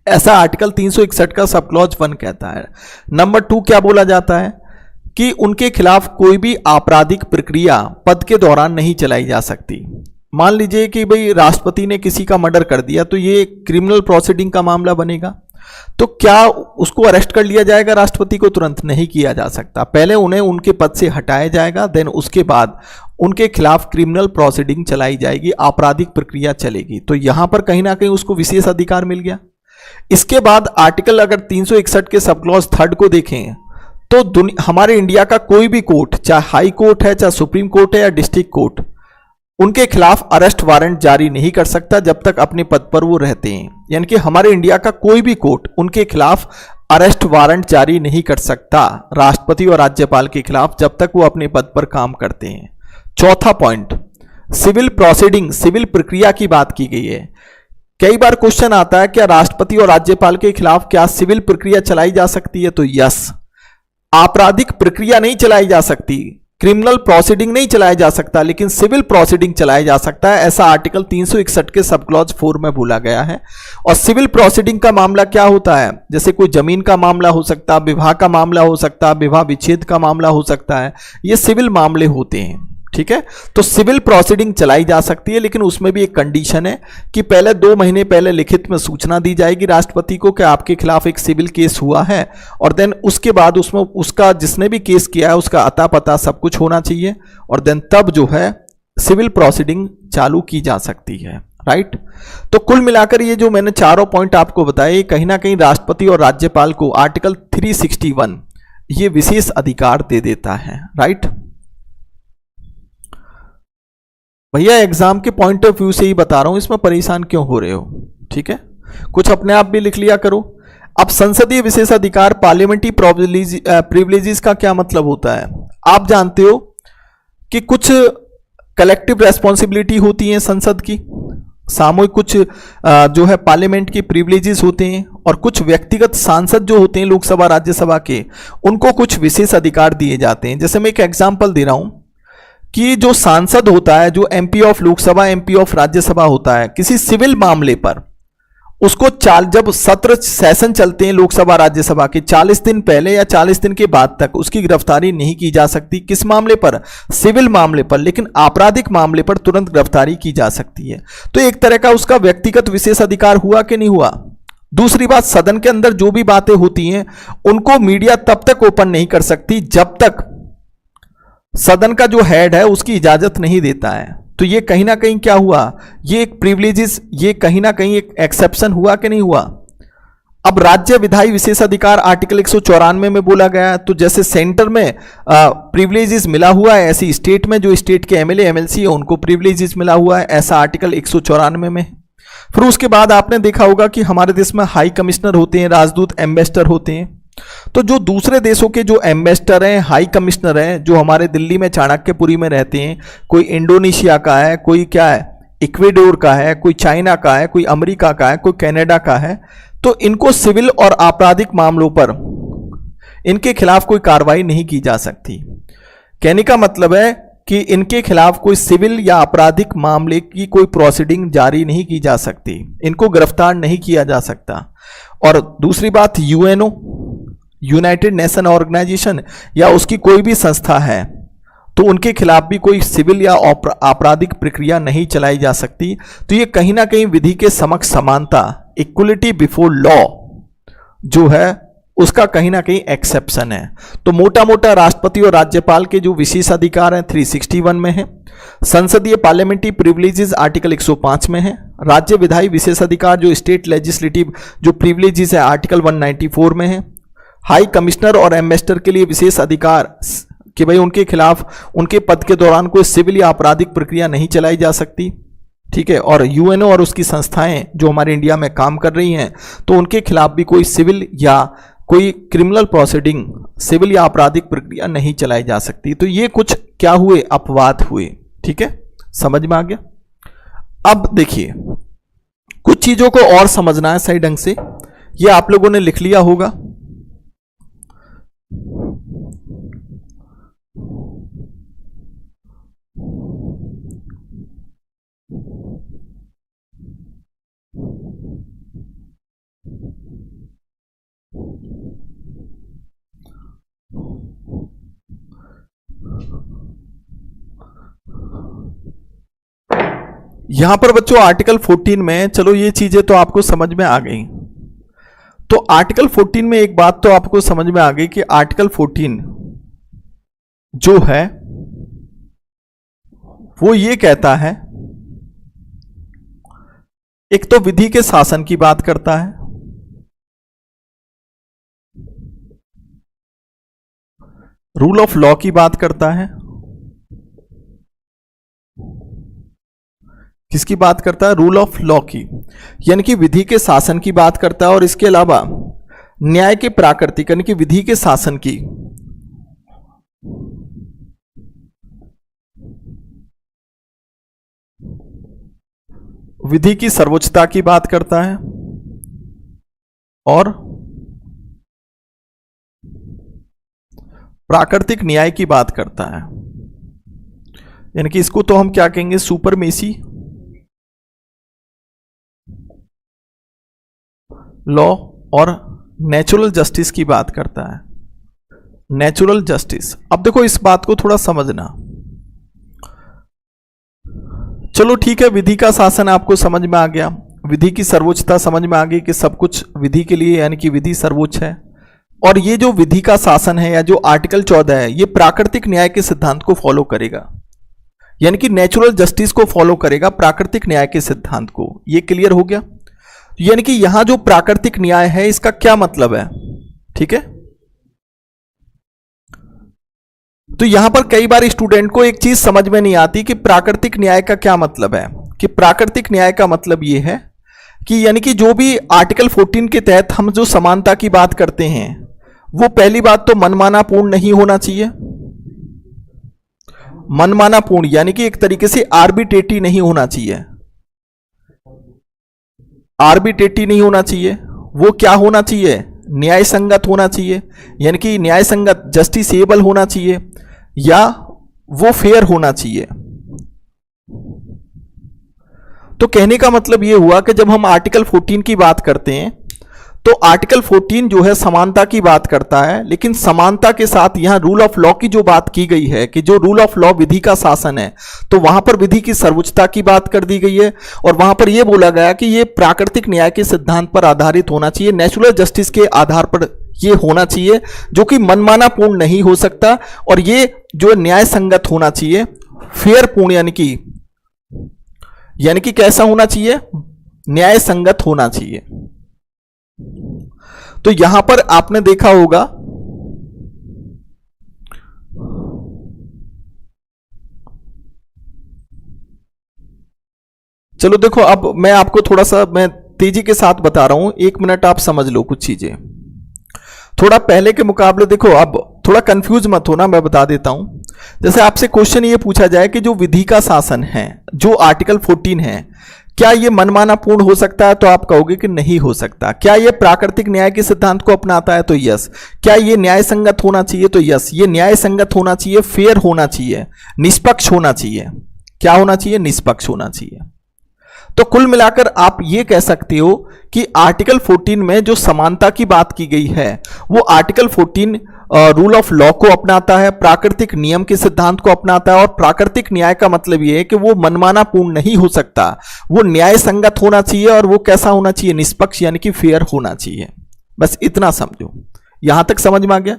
ऐसा आर्टिकल 361 का सब क्लॉज 1 कहता है। नंबर 2 क्या बोला जाता है कि उनके खिलाफ कोई भी आपराधिक प्रक्रिया पद के दौरान नहीं चलाई जा सकती। मान लीजिए कि भाई राष्ट्रपति ने किसी का मर्डर कर दिया, तो ये क्रिमिनल प्रोसीडिंग का मामला बनेगा, तो क्या उसको अरेस्ट कर लिया जाएगा? राष्ट्रपति को तुरंत नहीं किया जा सकता, पहले उन्हें उनके पद से हटाया जाएगा, देन उसके बाद उनके खिलाफ क्रिमिनल प्रोसीडिंग चलाई जाएगी, आपराधिक प्रक्रिया चलेगी। तो यहां पर कहीं ना कहीं उसको विशेष अधिकार मिल गया। इसके बाद आर्टिकल अगर 361 के सब क्लॉज 3 को देखें तो हमारे इंडिया का कोई भी कोर्ट, चाहे हाई कोर्ट है, चाहे सुप्रीम कोर्ट है या डिस्ट्रिक्ट कोर्ट, उनके खिलाफ अरेस्ट वारंट जारी नहीं कर सकता जब तक अपने पद पर वो रहते हैं। यानी कि हमारे इंडिया का कोई भी कोर्ट उनके खिलाफ अरेस्ट वारंट जारी नहीं कर सकता राष्ट्रपति और राज्यपाल के खिलाफ जब तक वो अपने पद पर काम करते हैं। चौथा पॉइंट, सिविल प्रोसीडिंग, सिविल प्रक्रिया की बात की गई है। कई बार क्वेश्चन आता है क्या राष्ट्रपति और राज्यपाल के खिलाफ क्या सिविल प्रक्रिया चलाई जा सकती है? तो यस, आपराधिक प्रक्रिया नहीं चलाई जा सकती, क्रिमिनल प्रोसीडिंग नहीं चलाया जा सकता, लेकिन सिविल प्रोसीडिंग चलाया जा सकता है। ऐसा आर्टिकल 361 के सब क्लॉज 4 में बोला गया है। और सिविल प्रोसीडिंग का मामला क्या होता है? जैसे कोई जमीन का मामला हो सकता है, विवाह का मामला हो सकता है, विवाह विच्छेद का मामला हो सकता है, ये सिविल मामले होते हैं। ठीक है, तो सिविल प्रोसीडिंग चलाई जा सकती है, लेकिन उसमें भी एक कंडीशन है कि पहले 2 महीने पहले लिखित में सूचना दी जाएगी राष्ट्रपति को कि आपके खिलाफ एक सिविल केस हुआ है, और देन उसके बाद उसमें उसका जिसने भी केस किया है उसका अता पता सब कुछ होना चाहिए, और देन तब जो है सिविल प्रोसीडिंग चालू की जा सकती है। राइट, तो कुल मिलाकर ये जो मैंने चारों पॉइंट आपको बताए, कहीं ना कहीं राष्ट्रपति और राज्यपाल को आर्टिकल 361 ये विशेष अधिकार दे देता है। राइट भैया, एग्जाम के पॉइंट ऑफ व्यू से ही बता रहा हूं, इसमें परेशान क्यों हो रहे हो? ठीक है, कुछ अपने आप भी लिख लिया करो। अब संसदीय विशेषाधिकार, पार्लियामेंट्री प्रिविलेजेस का क्या मतलब होता है? आप जानते हो कि कुछ कलेक्टिव रेस्पॉन्सिबिलिटी होती है संसद की, सामूहिक कुछ जो है पार्लियामेंट की प्रिविलेजेस होते हैं, और कुछ व्यक्तिगत सांसद जो होते हैं लोकसभा राज्यसभा के, उनको कुछ विशेष अधिकार दिए जाते हैं। जैसे मैं एक एग्जाम्पल दे रहा हूं कि जो सांसद होता है, जो MP of Lok Sabha, MP of Rajya Sabha होता है, किसी सिविल मामले पर उसको जब सत्र सेशन चलते हैं लोकसभा राज्यसभा के 40 दिन पहले या 40 दिन के बाद तक उसकी गिरफ्तारी नहीं की जा सकती। किस मामले पर? सिविल मामले पर, लेकिन आपराधिक मामले पर तुरंत गिरफ्तारी की जा सकती है। तो एक तरह का उसका व्यक्तिगत विशेष अधिकार हुआ कि नहीं हुआ? दूसरी बात, सदन के अंदर जो भी बातें होती हैं उनको मीडिया तब तक ओपन नहीं कर सकती जब तक सदन का जो हेड है उसकी इजाजत नहीं देता है। तो ये कहीं ना कहीं क्या हुआ? ये एक प्रिविलेजेस, ये कहीं ना कहीं एक एक्सेप्शन हुआ कि नहीं हुआ? अब राज्य विधायी विशेषाधिकार आर्टिकल 194 में बोला गया है, तो जैसे सेंटर में प्रिविलेजेस मिला हुआ है, ऐसी स्टेट में जो स्टेट के एमएलए एमएलसी है उनको प्रिविलेजेस मिला हुआ है, ऐसा आर्टिकल 194 में है। फिर उसके बाद आपने देखा होगा कि हमारे देश में हाई कमिश्नर होते हैं, राजदूत, एम्बेसडर होते हैं। तो जो दूसरे देशों के जो एम्बेसडर हैं, हाई कमिश्नर हैं, जो हमारे दिल्ली में चाणक्यपुरी में रहते हैं, कोई इंडोनेशिया का है, कोई क्या है इक्वेडोर का है, कोई चाइना का है, कोई अमेरिका का है, कोई कनाडा का है, तो इनको सिविल और आपराधिक मामलों पर इनके खिलाफ कोई कार्रवाई नहीं की जा सकती। कहने का मतलब है कि इनके खिलाफ कोई सिविल या आपराधिक मामले की कोई प्रोसीडिंग जारी नहीं की जा सकती, इनको गिरफ्तार नहीं किया जा सकता। और दूसरी बात, यूएनओ, यूनाइटेड नेशन ऑर्गेनाइजेशन या उसकी कोई भी संस्था है, तो उनके खिलाफ भी कोई सिविल या आपराधिक प्रक्रिया नहीं चलाई जा सकती। तो ये कहीं ना कहीं विधि के समक्ष समानता, इक्वलिटी बिफोर लॉ जो है उसका कहीं ना कहीं एक्सेप्शन है। तो मोटा मोटा राष्ट्रपति और राज्यपाल के जो विशेष अधिकार हैं 361 में है, संसदीय पार्लियामेंट्री प्रिविलेजेस आर्टिकल 105 में है, राज्य विधायी विशेष अधिकार जो स्टेट लेजिस्लेटिव जो प्रिविलेजेस है आर्टिकल 194 में है, हाई कमिश्नर और एम्बेसडर के लिए विशेष अधिकार कि भाई उनके खिलाफ उनके पद के दौरान कोई सिविल या आपराधिक प्रक्रिया नहीं चलाई जा सकती, ठीक है। और यूएनओ और उसकी संस्थाएं जो हमारे इंडिया में काम कर रही हैं, तो उनके खिलाफ भी कोई सिविल या कोई क्रिमिनल प्रोसीडिंग, सिविल या आपराधिक प्रक्रिया नहीं चलाई जा सकती। तो ये कुछ क्या हुए, अपवाद हुए, ठीक है, समझ में आ गया। अब देखिए कुछ चीजों को और समझना है सही ढंग से, ये आप लोगों ने लिख लिया होगा। यहां पर बच्चों आर्टिकल 14 में, चलो ये चीजें तो आपको समझ में आ गई। तो आर्टिकल 14 में एक बात तो आपको समझ में आ गई कि आर्टिकल 14 जो है वो ये कहता है, एक तो विधि के शासन की बात करता है, रूल ऑफ लॉ की बात करता है, किसकी बात करता है, रूल ऑफ लॉ की, यानी कि विधि के शासन की बात करता है। और इसके अलावा न्याय के प्राकृतिक यानी कि विधि के शासन की, विधि की सर्वोच्चता की बात करता है और प्राकृतिक न्याय की बात करता है। यानी कि इसको तो हम क्या कहेंगे, सुपरमेसी लॉ और नेचुरल जस्टिस की बात करता है, नेचुरल जस्टिस। अब देखो इस बात को थोड़ा समझना, चलो ठीक है, विधि का शासन आपको समझ में आ गया, विधि की सर्वोच्चता समझ में आ गई कि सब कुछ विधि के लिए यानी कि विधि सर्वोच्च है। और ये जो विधि का शासन है या जो आर्टिकल 14 है, ये प्राकृतिक न्याय के सिद्धांत को फॉलो करेगा, यानी कि नेचुरल जस्टिस को फॉलो करेगा, प्राकृतिक न्याय के सिद्धांत को। ये क्लियर हो गया। यानी कि यहां जो प्राकृतिक न्याय है इसका क्या मतलब है, ठीक है। तो यहां पर कई बार स्टूडेंट को एक चीज समझ में नहीं आती कि प्राकृतिक न्याय का क्या मतलब है। कि प्राकृतिक न्याय का मतलब यह है कि यानी कि जो भी आर्टिकल 14 के तहत हम जो समानता की बात करते हैं, वो पहली बात तो मनमाना पूर्ण नहीं होना चाहिए, मनमाना पूर्ण यानी कि एक तरीके से आर्बिट्रेटरी नहीं होना चाहिए, आर्बिट्रेटरी नहीं होना चाहिए। वो क्या होना चाहिए, न्याय संगत होना चाहिए, यानी कि न्याय संगत जस्टिसेबल होना चाहिए या वो फेयर होना चाहिए। तो कहने का मतलब ये हुआ कि जब हम आर्टिकल 14 की बात करते हैं तो आर्टिकल 14 जो है समानता की बात करता है, लेकिन समानता के साथ यहां रूल ऑफ लॉ की जो बात की गई है कि जो रूल ऑफ लॉ विधि का शासन है, तो वहां पर विधि की सर्वोच्चता की बात कर दी गई है। और वहां पर यह बोला गया कि यह प्राकृतिक न्याय के सिद्धांत पर आधारित होना चाहिए, नेचुरल जस्टिस के आधार पर यह होना चाहिए, जो कि मनमाना पूर्ण नहीं हो सकता। और ये जो न्याय संगत होना चाहिए, फेयर पूर्ण यानी कि कैसा होना चाहिए, न्याय संगत होना चाहिए। तो यहां पर आपने देखा होगा, चलो देखो, अब मैं आपको थोड़ा सा मैं तेजी के साथ बता रहा हूं, 1 मिनट आप समझ लो कुछ चीजें। थोड़ा पहले के मुकाबले देखो, अब थोड़ा कंफ्यूज मत होना, मैं बता देता हूं। जैसे आपसे क्वेश्चन ये पूछा जाए कि जो विधि का शासन है, जो आर्टिकल 14 है, क्या ये मनमाना पूर्ण हो सकता है? तो आप कहोगे कि नहीं हो सकता। क्या ये प्राकृतिक न्याय के सिद्धांत को अपनाता है? तो यस। क्या ये न्याय संगत होना चाहिए? तो यस, ये न्याय संगत होना चाहिए, फेयर होना चाहिए, निष्पक्ष होना चाहिए। क्या होना चाहिए? निष्पक्ष होना चाहिए। तो कुल मिलाकर आप ये कह सकते हो कि आर्टिकल 14 में जो समानता की बात की गई है, वो आर्टिकल 14 रूल ऑफ लॉ को अपनाता है, प्राकृतिक नियम के सिद्धांत को अपनाता है। और प्राकृतिक न्याय का मतलब यह है कि वो मनमाना पूर्ण नहीं हो सकता, वो न्याय संगत होना चाहिए, और वो कैसा होना चाहिए? निष्पक्ष, यानी कि फेयर होना चाहिए। बस इतना समझो, यहां तक समझ में आ गया।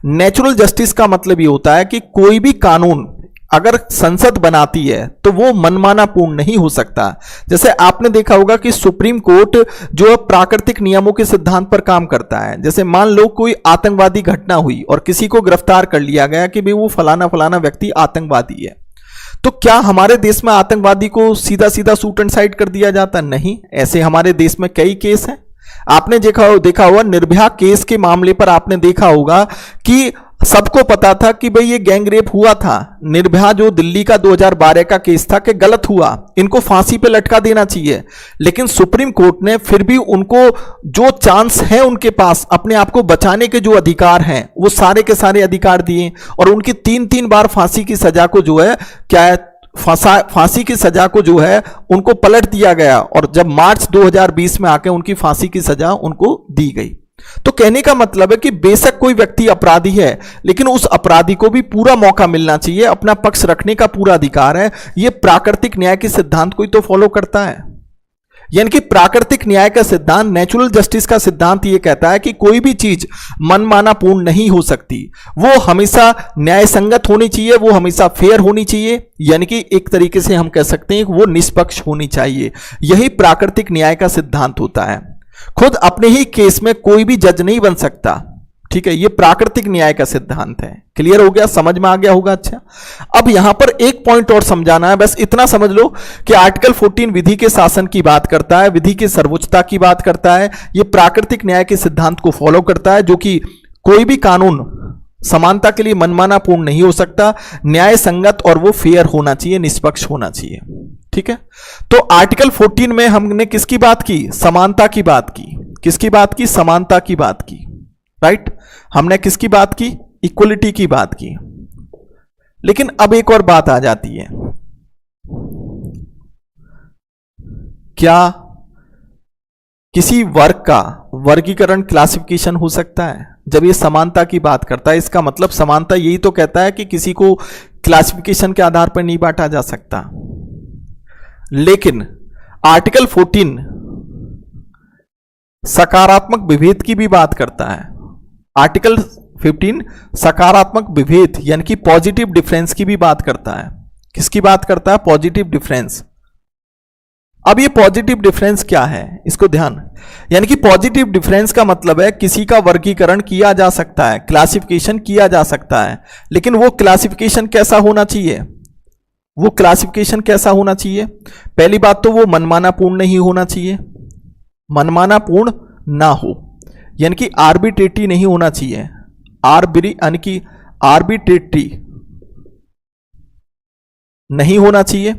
नेचुरल जस्टिस का मतलब ये होता है कि कोई भी कानून अगर संसद बनाती है तो वो मनमाना पूर्ण नहीं हो सकता। जैसे आपने देखा होगा कि सुप्रीम कोर्ट जो प्राकृतिक नियमों के सिद्धांत पर काम करता है। जैसे मान लो कोई आतंकवादी घटना हुई और किसी को गिरफ्तार कर लिया गया कि भाई वो फलाना फलाना व्यक्ति आतंकवादी है, तो क्या हमारे देश में आतंकवादी को सीधा सीधा शूट एंड साइड कर दिया जाता? नहीं। ऐसे हमारे देश में कई केस हैं। आपने देखा होगा निर्भया केस के मामले पर आपने देखा होगा कि सबको पता था कि भाई ये गैंग रेप हुआ था। निर्भया जो दिल्ली का 2012 का केस था कि गलत हुआ, इनको फांसी पे लटका देना चाहिए, लेकिन सुप्रीम कोर्ट ने फिर भी उनको जो चांस है उनके पास अपने आप को बचाने के जो अधिकार हैं वो सारे के सारे अधिकार दिए, और उनकी 3-3 बार फांसी की सजा को जो है क्या है, फांसी की सजा को जो है उनको पलट दिया गया, और जब मार्च 2020 में आके उनकी फांसी की सजा उनको दी गई। तो कहने का मतलब है कि बेशक कोई व्यक्ति अपराधी है, लेकिन उस अपराधी को भी पूरा मौका मिलना चाहिए, अपना पक्ष रखने का पूरा अधिकार है। यह प्राकृतिक न्याय के सिद्धांत को ही तो फॉलो करता है। यानी कि प्राकृतिक न्याय का सिद्धांत, नेचुरल जस्टिस का सिद्धांत यह कहता है कि कोई भी चीज मनमाना पूर्ण नहीं हो सकती, वो हमेशा न्याय संगत होनी चाहिए, वो हमेशा फेयर होनी चाहिए, यानी कि एक तरीके से हम कह सकते हैं कि वो निष्पक्ष होनी चाहिए। यही प्राकृतिक न्याय का सिद्धांत होता है। खुद अपने ही केस में कोई भी जज नहीं बन सकता, ठीक है। ये प्राकृतिक न्याय का सिद्धांत है। क्लियर हो गया? समझ में आ गया होगा। अच्छा, अब यहां पर एक पॉइंट और समझाना है, बस इतना समझ लो कि आर्टिकल 14 विधि के शासन की बात करता है, विधि की सर्वोच्चता की बात करता है। ये प्राकृतिक न्याय के सिद्धांत को फॉलो करता है, जो कि कोई भी कानून समानता के लिए मनमाना पूर्ण नहीं हो सकता, न्याय संगत, और वो फेयर होना चाहिए, निष्पक्ष होना चाहिए। ठीक है। तो आर्टिकल 14 में हमने किसकी बात की? समानता की बात की। किसकी बात की? समानता की बात की। राइट। हमने किसकी बात की? इक्वलिटी की बात की। लेकिन अब एक और बात आ जाती है, क्या किसी वर्ग का वर्गीकरण, क्लासिफिकेशन हो सकता है? जब ये समानता की बात करता है, इसका मतलब समानता यही तो कहता है कि किसी को क्लासिफिकेशन के आधार पर नहीं बांटा जा सकता। लेकिन आर्टिकल 14 सकारात्मक विभेद की भी बात करता है। आर्टिकल 15 सकारात्मक विभेद यानी कि पॉजिटिव डिफरेंस की भी बात करता है। किसकी बात करता है? Positive difference. अब ये पॉजिटिव डिफरेंस क्या है, इसको ध्यान, यानी कि पॉजिटिव डिफरेंस का मतलब है किसी का वर्गीकरण किया जा सकता है, क्लासिफिकेशन किया जा सकता है, लेकिन वो क्लासिफिकेशन कैसा होना चाहिए? वो क्लासिफिकेशन कैसा होना चाहिए? पहली बात तो वो मनमाना पूर्ण नहीं होना चाहिए, मनमाना पूर्ण ना हो, यानी कि आर्बिट्रेटरी नहीं होना चाहिए। यानी कि आर्बिट्रेटरी नहीं होना चाहिए,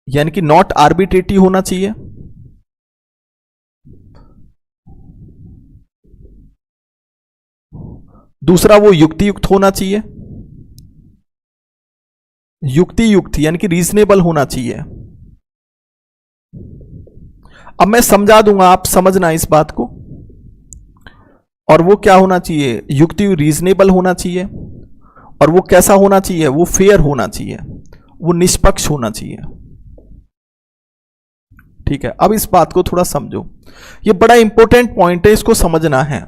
यानी कि नॉट आर्बिट्रेटरी होना चाहिए। दूसरा वो युक्ति युक्त होना चाहिए, युक्ति युक्त यानी कि रीजनेबल होना चाहिए। अब मैं समझा दूंगा, आप समझना इस बात को। और वो क्या होना चाहिए? युक्ति रीजनेबल होना चाहिए, और वो कैसा होना चाहिए? वो फेयर होना चाहिए, वो निष्पक्ष होना चाहिए। ठीक है, अब इस बात को थोड़ा समझो, ये बड़ा इंपॉर्टेंट पॉइंट है, इसको समझना है।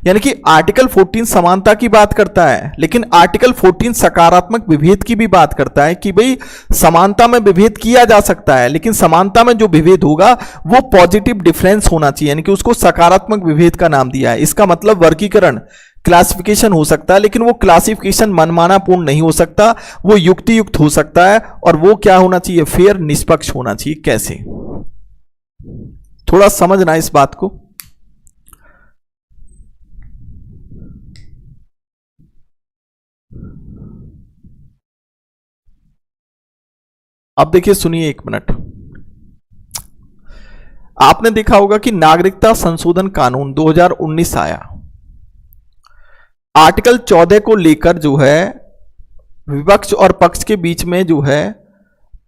यानी कि आर्टिकल 14 समानता की बात करता है, लेकिन आर्टिकल 14 सकारात्मक विभेद की भी बात करता है कि भाई समानता में विभेद किया जा सकता है, लेकिन समानता में जो विभेद होगा वो पॉजिटिव डिफरेंस होना चाहिए, यानी कि उसको सकारात्मक विभेद का नाम दिया है। इसका मतलब वर्गीकरण, क्लासिफिकेशन हो सकता है, लेकिन वो क्लासिफिकेशन मनमानापूर्ण नहीं हो सकता, वो युक्ति युक्त हो सकता है, और वो क्या होना चाहिए, फेयर, निष्पक्ष होना चाहिए। कैसे, थोड़ा समझना इस बात को। अब देखिए, सुनिए एक मिनट। आपने देखा होगा कि नागरिकता संशोधन कानून 2019 आया। आर्टिकल 14 को लेकर जो है विपक्ष और पक्ष के बीच में जो है,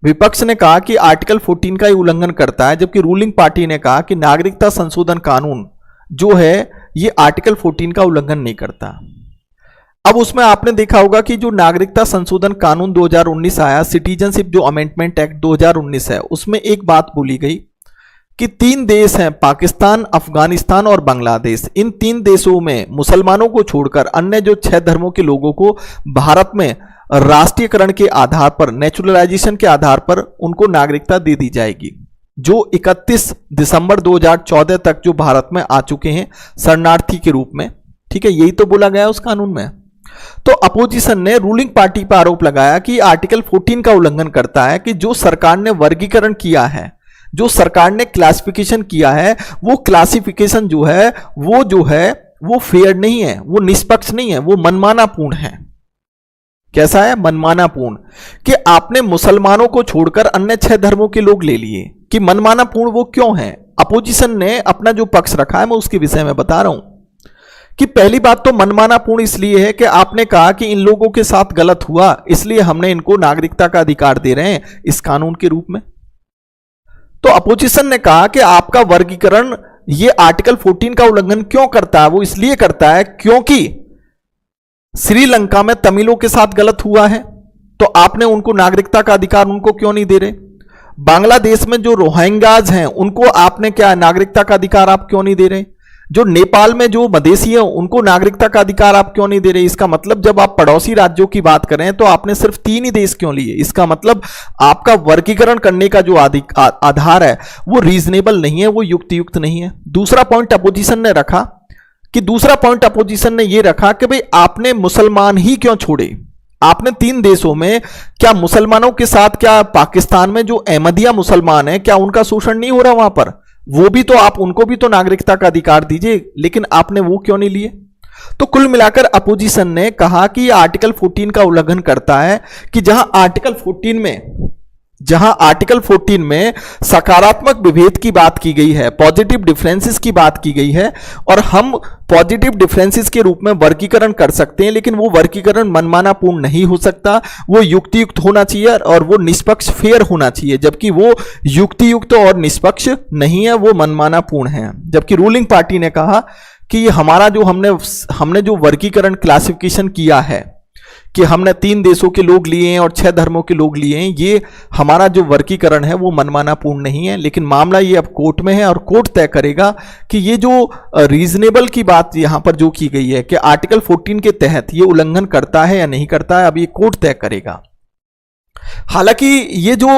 विपक्ष ने कहा कि आर्टिकल 14 का ही उल्लंघन करता है, जबकि रूलिंग पार्टी ने कहा कि नागरिकता संशोधन कानून जो है ये आर्टिकल 14 का उल्लंघन नहीं करता। अब उसमें आपने देखा होगा कि जो नागरिकता संशोधन कानून 2019 आया, सिटीजनशिप जो अमेंडमेंट एक्ट 2019 है, उसमें एक बात बोली गई कि 3 देश हैं, पाकिस्तान, अफगानिस्तान और बांग्लादेश। इन 3 देशों में मुसलमानों को छोड़कर अन्य जो 6 धर्मों के लोगों को भारत में राष्ट्रीयकरण के आधार पर, नेचुरलाइजेशन के आधार पर उनको नागरिकता दे दी जाएगी, जो 31 दिसंबर 2014 तक जो भारत में आ चुके हैं शरणार्थी के रूप में। ठीक है, यही तो बोला गया उस कानून में। तो अपोजिशन ने रूलिंग पार्टी पर आरोप लगाया कि आर्टिकल 14 का उल्लंघन करता है, कि जो सरकार ने वर्गीकरण किया है, जो सरकार ने क्लासिफिकेशन किया है, वो क्लासिफिकेशन जो है वो फेयर नहीं है, वो निष्पक्ष नहीं है, वो मनमानापूर्ण है। कैसा है? मनमानापूर्ण। कि आपने मुसलमानों को छोड़कर अन्य 6 धर्मों के लोग ले लिए, कि मनमानापूर्ण वो क्यों है? अपोजिशन ने अपना जो पक्ष रखा है, मैं उसके विषय में बता रहा हूं कि पहली बात तो मनमानापूर्ण इसलिए है कि आपने कहा कि इन लोगों के साथ गलत हुआ, इसलिए हमने इनको नागरिकता का अधिकार दे रहे हैं इस कानून के रूप में। तो अपोजिशन ने कहा कि आपका वर्गीकरण ये आर्टिकल 14 का उल्लंघन क्यों करता है? वो इसलिए करता है क्योंकि श्रीलंका में तमिलों के साथ गलत हुआ है, तो आपने उनको नागरिकता का अधिकार उनको क्यों नहीं दे रहे? बांग्लादेश में जो रोहिंग्याज हैं उनको आपने क्या नागरिकता का अधिकार आप क्यों नहीं दे रहे? जो नेपाल में जो मधेसी हैं उनको नागरिकता का अधिकार आप क्यों नहीं दे रहे? इसका मतलब जब आप पड़ोसी राज्यों की बात करें तो आपने सिर्फ 3 ही देश क्यों लिए? इसका मतलब आपका वर्गीकरण करने का जो आधार है वो रीजनेबल नहीं है, वो युक्तियुक्त नहीं है। दूसरा पॉइंट अपोजिशन ने रखा कि भाई आपने मुसलमान ही क्यों छोड़े? आपने 3 देशों में क्या मुसलमानों के साथ, क्या पाकिस्तान में जो अहमदिया मुसलमान है क्या उनका शोषण नहीं हो रहा वहां पर? वो भी तो आप उनको भी तो नागरिकता का अधिकार दीजिए, लेकिन आपने वो क्यों नहीं लिए? तो कुल मिलाकर अपोजिशन ने कहा कि आर्टिकल 14 का उल्लंघन करता है, कि जहां आर्टिकल 14 में सकारात्मक विभेद की बात की गई है, पॉजिटिव डिफरेंसेस की बात की गई है, और हम पॉजिटिव डिफरेंसेस के रूप में वर्गीकरण कर सकते हैं, लेकिन वो वर्गीकरण मनमानापूर्ण नहीं हो सकता, वो युक्तियुक्त होना चाहिए और वो निष्पक्ष, फेयर होना चाहिए, जबकि वो युक्तियुक्त और निष्पक्ष नहीं है, वो मनमानापूर्ण है। जबकि रूलिंग पार्टी ने कहा कि हमारा जो हमने जो वर्गीकरण क्लासिफिकेशन किया है कि हमने 3 देशों के लोग लिए हैं और 6 धर्मों के लोग लिए हैं, ये हमारा जो वर्गीकरण है वो मनमानापूर्ण नहीं है। लेकिन मामला ये अब कोर्ट में है और कोर्ट तय करेगा कि ये जो रीजनेबल की बात यहां पर जो की गई है कि आर्टिकल 14 के तहत ये उल्लंघन करता है या नहीं करता है, अब ये कोर्ट तय करेगा। हालांकि ये जो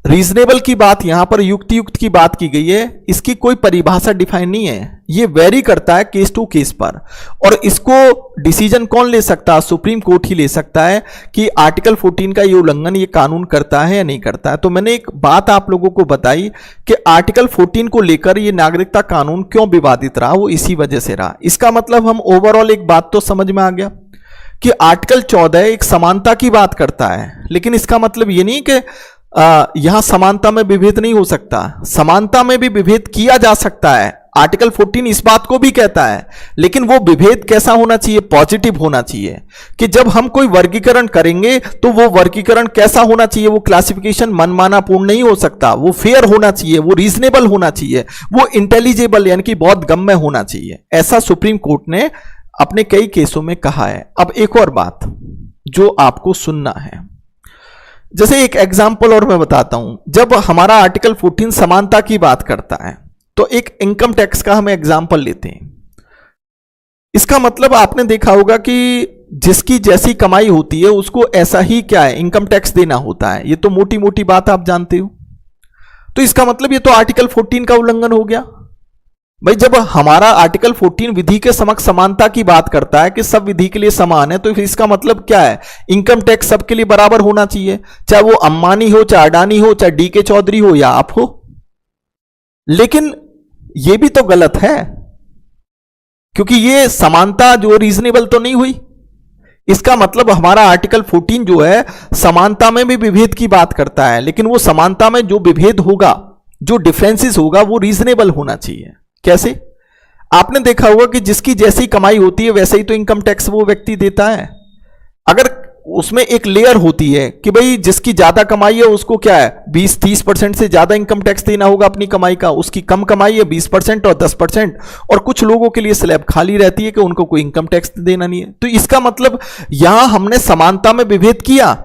रीजनेबल की बात यहां पर युक्तियुक्त की बात की गई है, इसकी कोई परिभाषा डिफाइन नहीं है, ये वेरी करता है केस टू केस पर, और इसको डिसीजन कौन ले सकता है? सुप्रीम कोर्ट ही ले सकता है कि आर्टिकल 14 का ये उल्लंघन ये कानून करता है या नहीं करता है। तो मैंने एक बात आप लोगों को बताई कि आर्टिकल 14 को लेकर ये नागरिकता कानून क्यों विवादित रहा, वो इसी वजह से रहा। इसका मतलब हम ओवरऑल एक बात तो समझ में आ गया कि आर्टिकल 14 एक समानता की बात करता है, लेकिन इसका मतलब ये नहीं कि यहां समानता में विभेद नहीं हो सकता, समानता में भी विभेद किया जा सकता है। आर्टिकल 14 इस बात को भी कहता है, लेकिन वो विभेद कैसा होना चाहिए? पॉजिटिव होना चाहिए। कि जब हम कोई वर्गीकरण करेंगे तो वो वर्गीकरण कैसा होना चाहिए? वो क्लासिफिकेशन मनमानापूर्ण नहीं हो सकता, वो फेयर होना चाहिए, वो रीजनेबल होना चाहिए, वो इंटेलिजिबल यानी कि बहुत गम्य होना चाहिए। ऐसा सुप्रीम कोर्ट ने अपने कई केसों में कहा है। अब एक और बात जो आपको सुनना है जैसे एक एग्जाम्पल और मैं बताता हूं, जब हमारा आर्टिकल 14 समानता की बात करता है तो एक इनकम टैक्स का हम एग्जाम्पल लेते हैं। इसका मतलब आपने देखा होगा कि जिसकी जैसी कमाई होती है उसको ऐसा ही क्या है इनकम टैक्स देना होता है। ये तो मोटी मोटी बात आप जानते हो। तो इसका मतलब ये तो आर्टिकल 14 का उल्लंघन हो गया भाई। जब हमारा आर्टिकल 14 विधि के समक्ष समानता की बात करता है कि सब विधि के लिए समान है, तो फिर इसका मतलब क्या है, इनकम टैक्स सबके लिए बराबर होना चाहिए, चाहे वो अंबानी हो, चाहे अडानी हो, चाहे डी के चौधरी हो या आप हो। लेकिन ये भी तो गलत है, क्योंकि ये समानता जो रीजनेबल तो नहीं हुई। इसका मतलब हमारा आर्टिकल 14 जो है समानता में भी विभेद की बात करता है, लेकिन वो समानता में जो विभेद होगा, जो डिफरेंसेस होगा, वो रीजनेबल होना चाहिए। कैसे? आपने देखा होगा कि जिसकी जैसी कमाई होती है वैसे ही तो इनकम टैक्स वो व्यक्ति देता है। अगर उसमें एक लेयर होती है कि भाई जिसकी ज्यादा कमाई है उसको क्या है 20-30% से ज्यादा इनकम टैक्स देना होगा अपनी कमाई का, उसकी कम कमाई है 20% और 10%, और कुछ लोगों के लिए स्लैब खाली रहती है कि उनको कोई इनकम टैक्स देना नहीं है। तो इसका मतलब यहां हमने समानता में विभेद किया,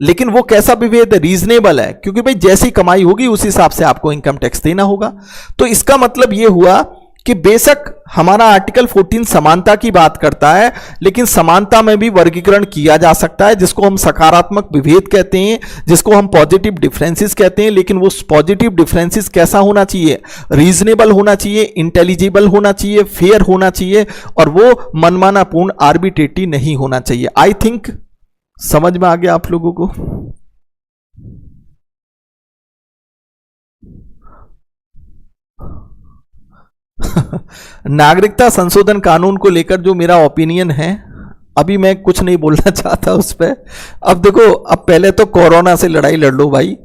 लेकिन वो कैसा विभेद है, रीजनेबल है, क्योंकि भाई जैसी कमाई होगी उस हिसाब से आपको इनकम टैक्स देना होगा। तो इसका मतलब यह हुआ कि बेशक हमारा आर्टिकल 14 समानता की बात करता है, लेकिन समानता में भी वर्गीकरण किया जा सकता है, जिसको हम सकारात्मक विभेद कहते हैं, जिसको हम पॉजिटिव डिफरेंसेस कहते हैं। लेकिन वो पॉजिटिव डिफरेंसेस कैसा होना चाहिए, रीजनेबल होना चाहिए, इंटेलिजिबल होना चाहिए, फेयर होना चाहिए, और वो मनमानापूर्ण आर्बिट्रेटरी नहीं होना चाहिए। आई थिंक समझ में आ गया आप लोगों को। नागरिकता संशोधन कानून को लेकर जो मेरा ओपिनियन है, अभी मैं कुछ नहीं बोलना चाहता उस पर। अब देखो, अब पहले तो कोरोना से लड़ाई लड़ लो भाई,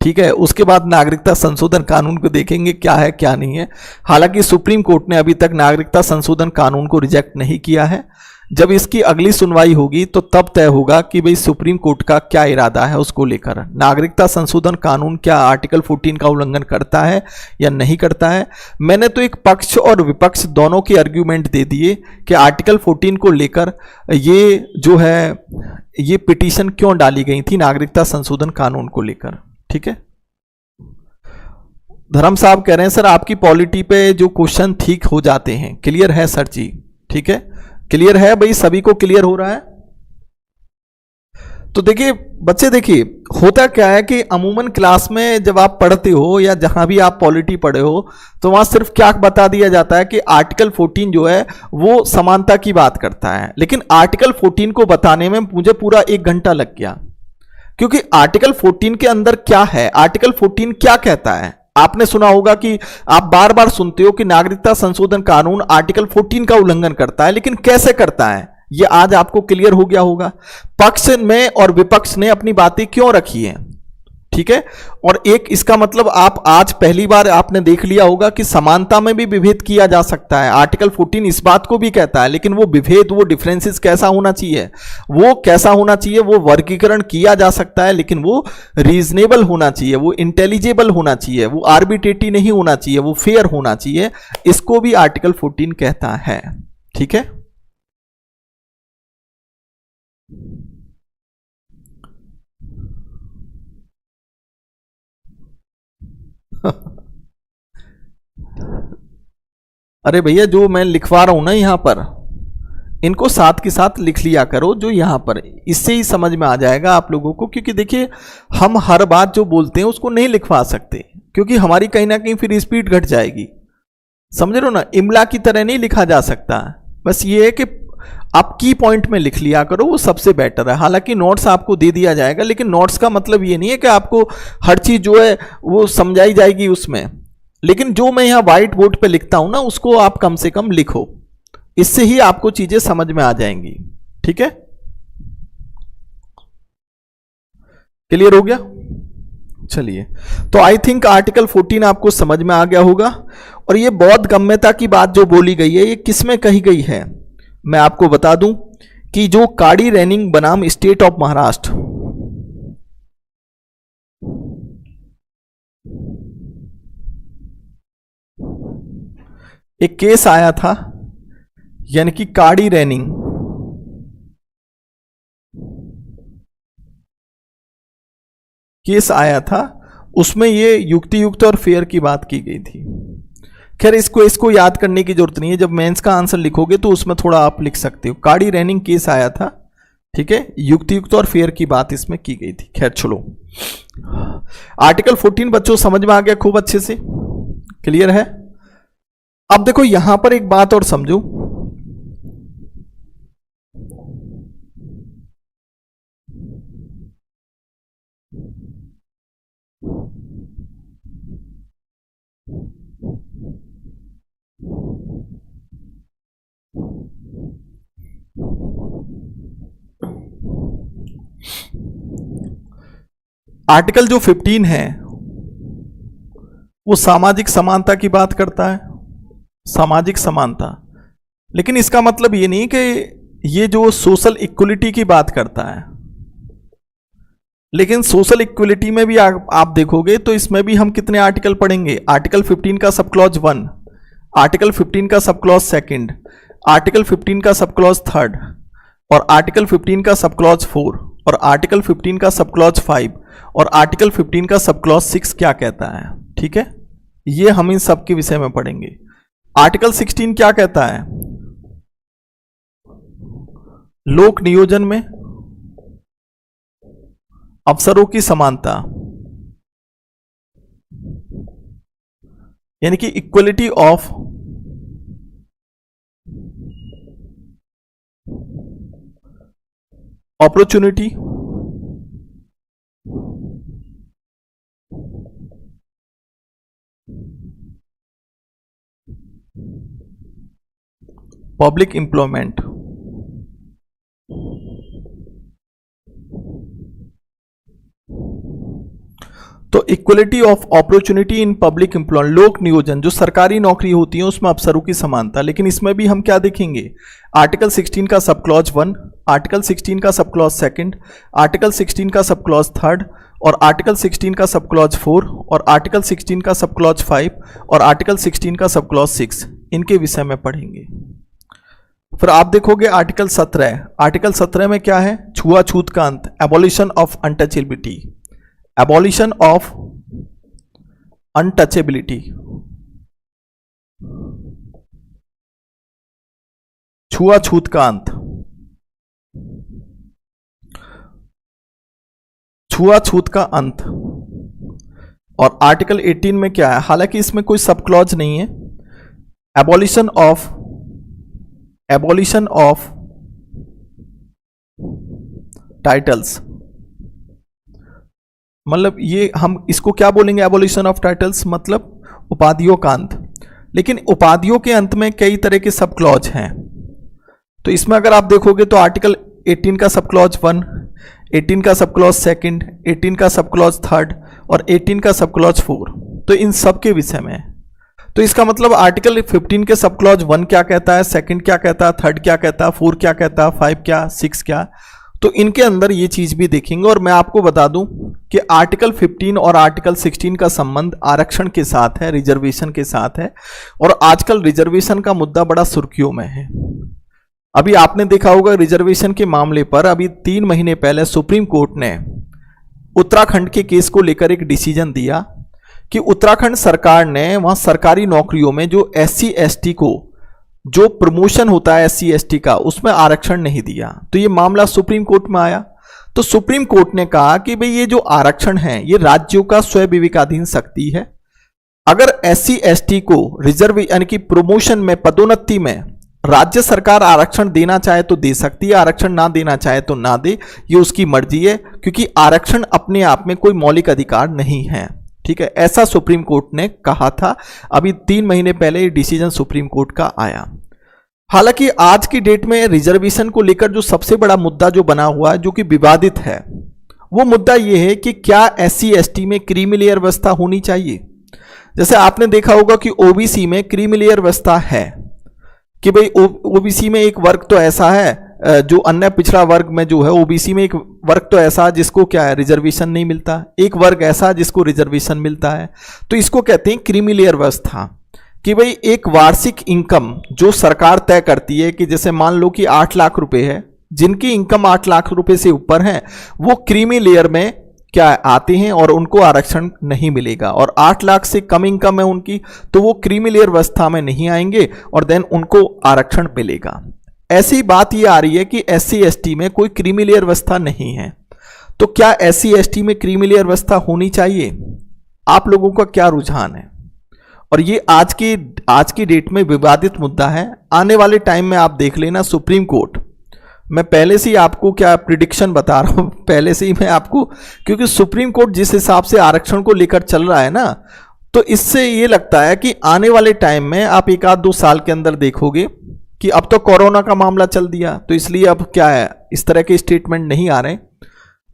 ठीक है, उसके बाद नागरिकता संशोधन कानून को देखेंगे क्या है क्या नहीं है। हालांकि सुप्रीम कोर्ट ने अभी तक नागरिकता संशोधन कानून को रिजेक्ट नहीं किया है। जब इसकी अगली सुनवाई होगी तो तब तय होगा कि भाई सुप्रीम कोर्ट का क्या इरादा है उसको लेकर। नागरिकता संशोधन कानून क्या आर्टिकल 14 का उल्लंघन करता है या नहीं करता है। मैंने तो एक पक्ष और विपक्ष दोनों के आर्ग्यूमेंट दे दिए कि आर्टिकल 14 को लेकर ये जो है ये पिटीशन क्यों डाली गई थी नागरिकता संशोधन कानून को लेकर। ठीक है, धर्म साहब कह रहे हैं सर आपकी पॉलिटी पे जो क्वेश्चन ठीक हो जाते हैं। क्लियर है सर जी? ठीक है, क्लियर है भाई, सभी को क्लियर हो रहा है। तो देखिए बच्चे, देखिए होता क्या है कि अमूमन क्लास में जब आप पढ़ते हो या जहां भी आप पॉलिटी पढ़े हो, तो वहां सिर्फ क्या बता दिया जाता है कि आर्टिकल 14 जो है वो समानता की बात करता है। लेकिन आर्टिकल 14 को बताने में मुझे पूरा 1 घंटा लग गया, क्योंकि आर्टिकल 14 के अंदर क्या है, आर्टिकल 14 क्या कहता है। आपने सुना होगा कि आप बार बार सुनते हो कि नागरिकता संशोधन कानून आर्टिकल 14 का उल्लंघन करता है, लेकिन कैसे करता है ये आज आपको क्लियर हो गया होगा। पक्ष में और विपक्ष ने अपनी बातें क्यों रखी है, ठीक है। और एक इसका मतलब आप आज पहली बार आपने देख लिया होगा कि समानता में भी विभेद किया जा सकता है। आर्टिकल 14 इस बात को भी कहता है, लेकिन वो विभेद, वो डिफरेंसेस कैसा होना चाहिए, वो कैसा होना चाहिए, वो वर्गीकरण किया जा सकता है, लेकिन वो रीजनेबल होना चाहिए, वो इंटेलिजिबल होना चाहिए, वो आर्बिट्रेटरी नहीं होना चाहिए, वो फेयर होना चाहिए। इसको भी आर्टिकल 14 कहता है। ठीक है, अरे भैया जो मैं लिखवा रहा हूं ना यहां पर, इनको साथ के साथ लिख लिया करो जो यहां पर, इससे ही समझ में आ जाएगा आप लोगों को। क्योंकि देखिए हम हर बात जो बोलते हैं उसको नहीं लिखवा सकते, क्योंकि हमारी कहीं ना कहीं फिर स्पीड घट जाएगी। समझ रहे हो ना, इमला की तरह नहीं लिखा जा सकता। बस ये है कि आप की पॉइंट में लिख लिया करो, वो सबसे बेटर है। हालांकि नोट्स आपको दे दिया जाएगा, लेकिन नोट्स का मतलब ये नहीं है कि आपको हर चीज जो है वो समझाई जाएगी उसमें। लेकिन जो मैं यहां व्हाइट बोर्ड पे लिखता हूं ना, उसको आप कम से कम लिखो, इससे ही आपको चीजें समझ में आ जाएंगी। ठीक है, क्लियर हो गया? चलिए, तो आई थिंक आर्टिकल 14 आपको समझ में आ गया होगा। और ये बौद्ध गम्यता की बात जो बोली गई है, ये किसमें कही गई है मैं आपको बता दूं कि जो काड़ी रैनिंग बनाम स्टेट ऑफ महाराष्ट्र, एक केस आया था, यानी कि काड़ी रैनिंग, केस आया था, उसमें ये युक्ति युक्त और फेयर की बात की गई थी। खैर इसको याद करने की जरूरत नहीं है, जब मेंस का आंसर लिखोगे तो उसमें थोड़ा आप लिख सकते हो। कार्डी रैनिंग केस आया था, ठीक है, युक्ति युक्त और फेयर की बात इसमें की गई थी। खैर चलो, आर्टिकल 14 बच्चों समझ में आ गया खूब अच्छे से, क्लियर है। अब देखो यहां पर एक बात और समझो, आर्टिकल जो 15 है वो सामाजिक समानता की बात करता है, सामाजिक समानता। लेकिन इसका मतलब ये नहीं कि ये जो सोशल इक्वलिटी की बात करता है, लेकिन सोशल इक्वलिटी में भी आप देखोगे तो इसमें भी हम कितने आर्टिकल पढ़ेंगे। आर्टिकल 15 का सब क्लॉज 1, आर्टिकल 15 का सब क्लॉज 2, आर्टिकल 15 का सब क्लॉज 3 और आर्टिकल 15 का सब क्लॉज 4 और आर्टिकल 15 का सब क्लॉज 5 और आर्टिकल 15 का सब क्लॉज 6 क्या कहता है, ठीक है। ये हम इन सब के विषय में पढ़ेंगे। आर्टिकल 16 क्या कहता है, लोक नियोजन में अवसरों की समानता, यानी कि equality of opportunity public employment. तो equality of opportunity in public employ, लोक नियोजन, जो सरकारी नौकरी होती है उसमें अवसरों की समानता। लेकिन इसमें भी हम क्या देखेंगे, आर्टिकल 16 का सब क्लॉज 1, आर्टिकल 16 का सब क्लॉज 2, आर्टिकल 16 का सब क्लॉज 3 और आर्टिकल 16 का सब क्लॉज 4 और आर्टिकल 16 का सब क्लॉज 5 और आर्टिकल 16 का सब क्लॉज 6, इनके विषय में पढ़ेंगे। फिर आप देखोगे आर्टिकल 17, आर्टिकल 17 में क्या है, छुआछूत का अंत, abolition of untouchability, abolition of untouchability, छुआछूत का अंत, छुआछूत का अंत। और आर्टिकल 18 में क्या है, हालांकि इसमें कोई सब क्लॉज नहीं है, एबॉलिशन ऑफ टाइटल्स, मतलब ये हम इसको क्या बोलेंगे, एबॉलिशन ऑफ टाइटल्स मतलब उपाधियों का अंत। लेकिन उपाधियों के अंत में कई तरह के सब क्लॉज हैं। तो इसमें अगर आप देखोगे तो आर्टिकल 18 का सब क्लॉज 1, 18 का सब क्लॉज 2, 18 का सब क्लॉज 3 और 18 का सब क्लॉज 4, तो इन सब के विषय में। तो इसका मतलब आर्टिकल 15 के सब क्लॉज 1 क्या कहता है, 2 क्या कहता है, 3 क्या कहता है, 4 क्या कहता है, 5 क्या, 6 क्या, तो इनके अंदर ये चीज भी देखेंगे। और मैं आपको बता दूं कि आर्टिकल 15 और आर्टिकल 16 का संबंध आरक्षण के साथ है, रिजर्वेशन के साथ है। और आजकल रिजर्वेशन का मुद्दा बड़ा सुर्खियों में है। अभी आपने देखा होगा रिजर्वेशन के मामले पर अभी 3 महीने पहले सुप्रीम कोर्ट ने उत्तराखंड के केस को लेकर एक डिसीजन दिया कि उत्तराखंड सरकार ने वहां सरकारी नौकरियों में जो SC ST को जो प्रमोशन होता है SC ST का, उसमें आरक्षण नहीं दिया। तो ये मामला सुप्रीम कोर्ट में आया। तो सुप्रीम कोर्ट ने कहा कि भाई ये जो आरक्षण है ये राज्यों का स्वयं विवेकाधीन शक्ति है। अगर SC ST को रिजर्व यानी कि प्रमोशन में, पदोन्नति में राज्य सरकार आरक्षण देना चाहे तो दे सकती है, आरक्षण ना देना चाहे तो ना दे, ये उसकी मर्जी है, क्योंकि आरक्षण अपने आप में कोई मौलिक अधिकार नहीं है। ठीक है, ऐसा सुप्रीम कोर्ट ने कहा था। अभी 3 महीने पहले ये डिसीजन सुप्रीम कोर्ट का आया। हालांकि आज की डेट में रिजर्वेशन को लेकर जो सबसे बड़ा मुद्दा जो बना हुआ है, जो कि विवादित है, वो मुद्दा ये है कि क्या SC ST में क्रीमी लेयर व्यवस्था होनी चाहिए। जैसे आपने देखा होगा कि OBC में क्रीमी लेयर व्यवस्था है कि भाई OBC में एक वर्ग तो ऐसा है जो अन्य पिछड़ा वर्ग में जो है, OBC में एक वर्ग तो ऐसा जिसको क्या है, रिजर्वेशन नहीं मिलता, एक वर्ग ऐसा जिसको रिजर्वेशन मिलता है। तो इसको कहते हैं क्रीमी लेयर व्यवस्था, कि भाई एक वार्षिक इनकम जो सरकार तय करती है, कि जैसे मान लो कि 8 लाख रुपए है, जिनकी इनकम 8 लाख रुपए से ऊपर है वो क्रीमी लेयर में क्या आते हैं और उनको आरक्षण नहीं मिलेगा, और 8 लाख से कम इनकम है उनकी, तो वो क्रीमी लेयर व्यवस्था में नहीं आएंगे और देन उनको आरक्षण मिलेगा। ऐसी बात ये आ रही है कि एससी एसटी में कोई क्रीमी लेयर व्यवस्था नहीं है, तो क्या एससी एसटी में क्रीमी लेयर व्यवस्था होनी चाहिए? आप लोगों का क्या रुझान है? और ये आज की डेट में विवादित मुद्दा है। आने वाले टाइम में आप देख लेना सुप्रीम कोर्ट, मैं पहले से ही आपको क्या प्रिडिक्शन बता रहा हूं, पहले से ही मैं आपको, क्योंकि सुप्रीम कोर्ट जिस हिसाब से आरक्षण को लेकर चल रहा है ना, तो इससे ये लगता है कि आने वाले टाइम में आप 1-2 साल के अंदर देखोगे कि अब तो कोरोना का मामला चल दिया, तो इसलिए अब क्या है, इस तरह के स्टेटमेंट नहीं आ रहे।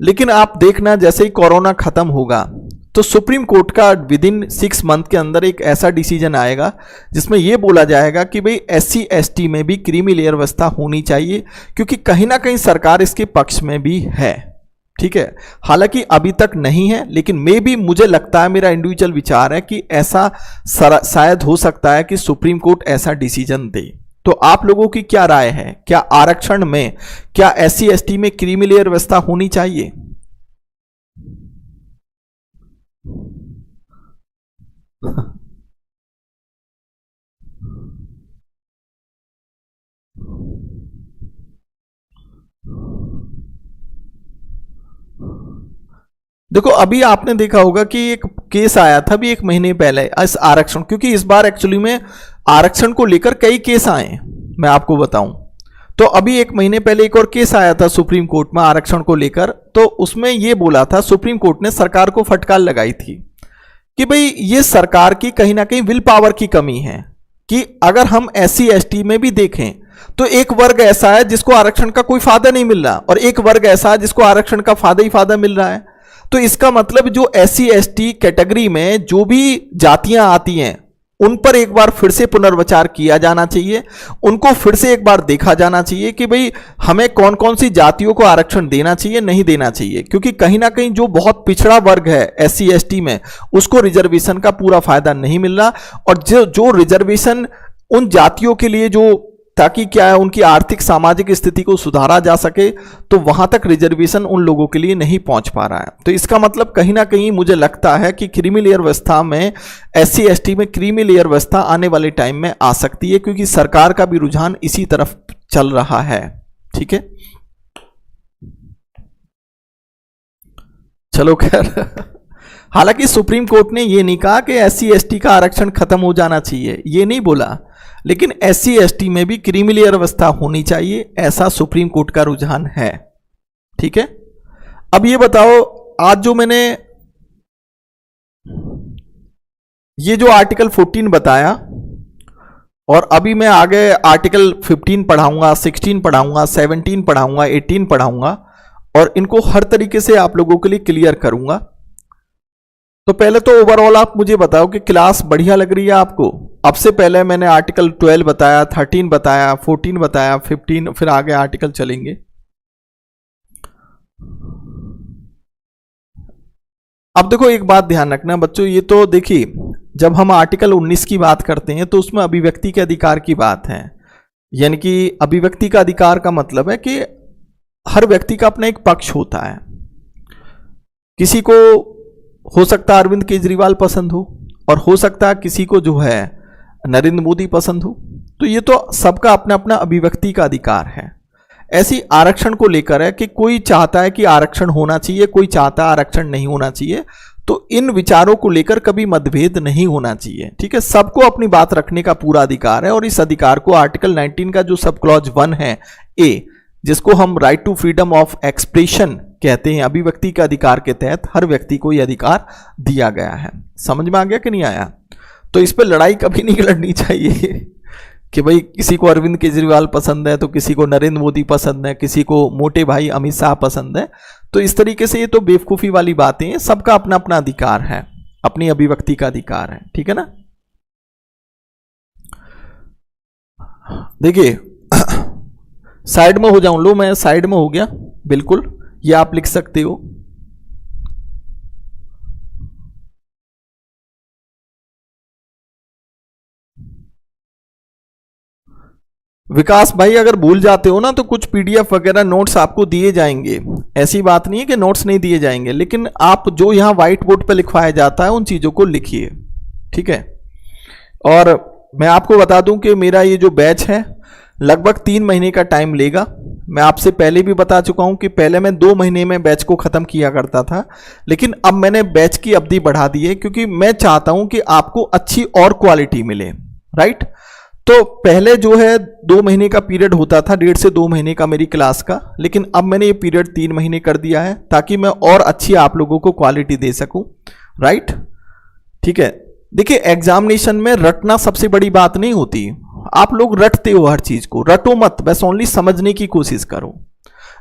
लेकिन आप देखना जैसे ही कोरोना खत्म होगा तो सुप्रीम कोर्ट का विद इन 6 मंथ के अंदर एक ऐसा डिसीजन आएगा जिसमें यह बोला जाएगा कि भाई एससी एसटी में भी क्रीमी लेयर व्यवस्था होनी चाहिए, क्योंकि कहीं ना कहीं सरकार इसके पक्ष में भी है। ठीक है, हालांकि अभी तक नहीं है, लेकिन मे भी मुझे लगता है, मेरा इंडिविजुअल विचार है कि ऐसा शायद हो सकता है कि सुप्रीम कोर्ट ऐसा डिसीजन दे। तो आप लोगों की क्या राय है? क्या आरक्षण में, क्या एससी एसटी में क्रीमी लेयर व्यवस्था होनी चाहिए? देखो, अभी आपने देखा होगा कि एक केस आया था भी 1 महीने पहले इस आरक्षण, क्योंकि इस बार एक्चुअली में आरक्षण को लेकर कई केस आए, मैं आपको बताऊं तो अभी 1 महीने पहले एक और केस आया था सुप्रीम कोर्ट में आरक्षण को लेकर। तो उसमें यह बोला था, सुप्रीम कोर्ट ने सरकार को फटकार लगाई थी कि भाई ये सरकार की कहीं ना कहीं विल पावर की कमी है, कि अगर हम एससी एसटी में भी देखें तो एक वर्ग ऐसा है जिसको आरक्षण का कोई फायदा नहीं मिल रहा, और एक वर्ग ऐसा है जिसको आरक्षण का फायदा ही फायदा मिल रहा है। तो इसका मतलब जो एससी एसटी कैटेगरी में जो भी जातियां आती हैं उन पर एक बार फिर से पुनर्विचार किया जाना चाहिए, उनको फिर से एक बार देखा जाना चाहिए कि भाई हमें कौन कौन सी जातियों को आरक्षण देना चाहिए, नहीं देना चाहिए, क्योंकि कहीं ना कहीं जो बहुत पिछड़ा वर्ग है एससी एसटी में उसको रिजर्वेशन का पूरा फायदा नहीं मिल रहा, और जो रिजर्वेशन उन जातियों के लिए जो, ताकि क्या है उनकी आर्थिक सामाजिक स्थिति को सुधारा जा सके, तो वहां तक रिजर्वेशन उन लोगों के लिए नहीं पहुंच पा रहा है। तो इसका मतलब कहीं ना कहीं मुझे लगता है कि क्रीमी लेयर व्यवस्था में, एससी एसटी में क्रीमी लेयर व्यवस्था आने वाले टाइम में आ सकती है, क्योंकि सरकार का भी रुझान इसी तरफ चल रहा है। ठीक है, चलो खैर हालांकि सुप्रीम कोर्ट ने यह नहीं कहा कि एससी एसटी का आरक्षण खत्म हो जाना चाहिए, यह नहीं बोला, लेकिन एससी एसटी में भी क्रीमी लेयर व्यवस्था होनी चाहिए, ऐसा सुप्रीम कोर्ट का रुझान है। ठीक है, अब ये बताओ, आज जो मैंने ये जो आर्टिकल 14 बताया, और अभी मैं आगे आर्टिकल 15 पढ़ाऊंगा, 16 पढ़ाऊंगा, 17 पढ़ाऊंगा, 18 पढ़ाऊंगा, और इनको हर तरीके से आप लोगों के लिए क्लियर करूंगा। तो पहले तो ओवरऑल आप मुझे बताओ कि क्लास बढ़िया लग रही है आपको? अब से पहले मैंने आर्टिकल 12 बताया, 13 बताया, 14 बताया, 15, फिर आगे आर्टिकल चलेंगे। अब देखो, एक बात ध्यान रखना बच्चों, ये तो देखिए, जब हम आर्टिकल 19 की बात करते हैं तो उसमें अभिव्यक्ति के अधिकार की बात है, यानी कि अभिव्यक्ति का अधिकार का मतलब है कि हर व्यक्ति का अपना एक पक्ष होता है। किसी को हो सकता है अरविंद केजरीवाल पसंद हो, और हो सकता है किसी को जो है नरेंद्र मोदी पसंद हो, तो ये तो सबका अपना अपना अभिव्यक्ति का अधिकार है। ऐसी आरक्षण को लेकर है कि कोई चाहता है कि आरक्षण होना चाहिए, कोई चाहता है आरक्षण नहीं होना चाहिए, तो इन विचारों को लेकर कभी मतभेद नहीं होना चाहिए। ठीक है, सबको अपनी बात रखने का पूरा अधिकार है, और इस अधिकार को आर्टिकल 19 का जो सब क्लॉज 1 है ए, जिसको हम right to freedom of expression कहते हैं, अभिव्यक्ति के अधिकार के तहत हर व्यक्ति को यह अधिकार दिया गया है। समझ में आ गया कि नहीं आया? तो इस पर लड़ाई कभी नहीं लड़नी चाहिए कि भाई किसी को अरविंद केजरीवाल पसंद है तो किसी को नरेंद्र मोदी पसंद है, किसी को मोटे भाई अमित शाह पसंद है। तो इस तरीके से ये तो बेवकूफ़ी वाली बातें हैं, सबका अपना अपना अधिकार है, अपनी अभिव्यक्ति का अधिकार है। ठीक है ना? देखिए साइड में हो जाऊं, लो मैं साइड में हो गया, बिल्कुल, ये आप लिख सकते हो। विकास भाई अगर भूल जाते हो ना तो कुछ पीडीएफ वगैरह नोट्स आपको दिए जाएंगे, ऐसी बात नहीं है कि नोट्स नहीं दिए जाएंगे, लेकिन आप जो यहाँ व्हाइट बोर्ड पे लिखवाया जाता है उन चीज़ों को लिखिए, ठीक है। और मैं आपको बता दूं कि मेरा ये जो बैच है लगभग 3 महीने का टाइम लेगा। मैं आपसे पहले भी बता चुका हूं कि पहले मैं 2 महीने में बैच को ख़त्म किया करता था, लेकिन अब मैंने बैच की अवधि बढ़ा दी है क्योंकि मैं चाहता हूं कि आपको अच्छी और क्वालिटी मिले, राइट। तो पहले जो है 2 महीने का पीरियड होता था, 1.5 से 2 महीने का मेरी क्लास का, लेकिन अब मैंने ये पीरियड 3 महीने कर दिया है ताकि मैं और अच्छी आप लोगों को क्वालिटी दे सकूं, राइट, ठीक है। देखिए एग्जामिनेशन में रटना सबसे बड़ी बात नहीं होती, आप लोग रटते हो हर चीज को, रटो मत, बस ओनली समझने की कोशिश करो।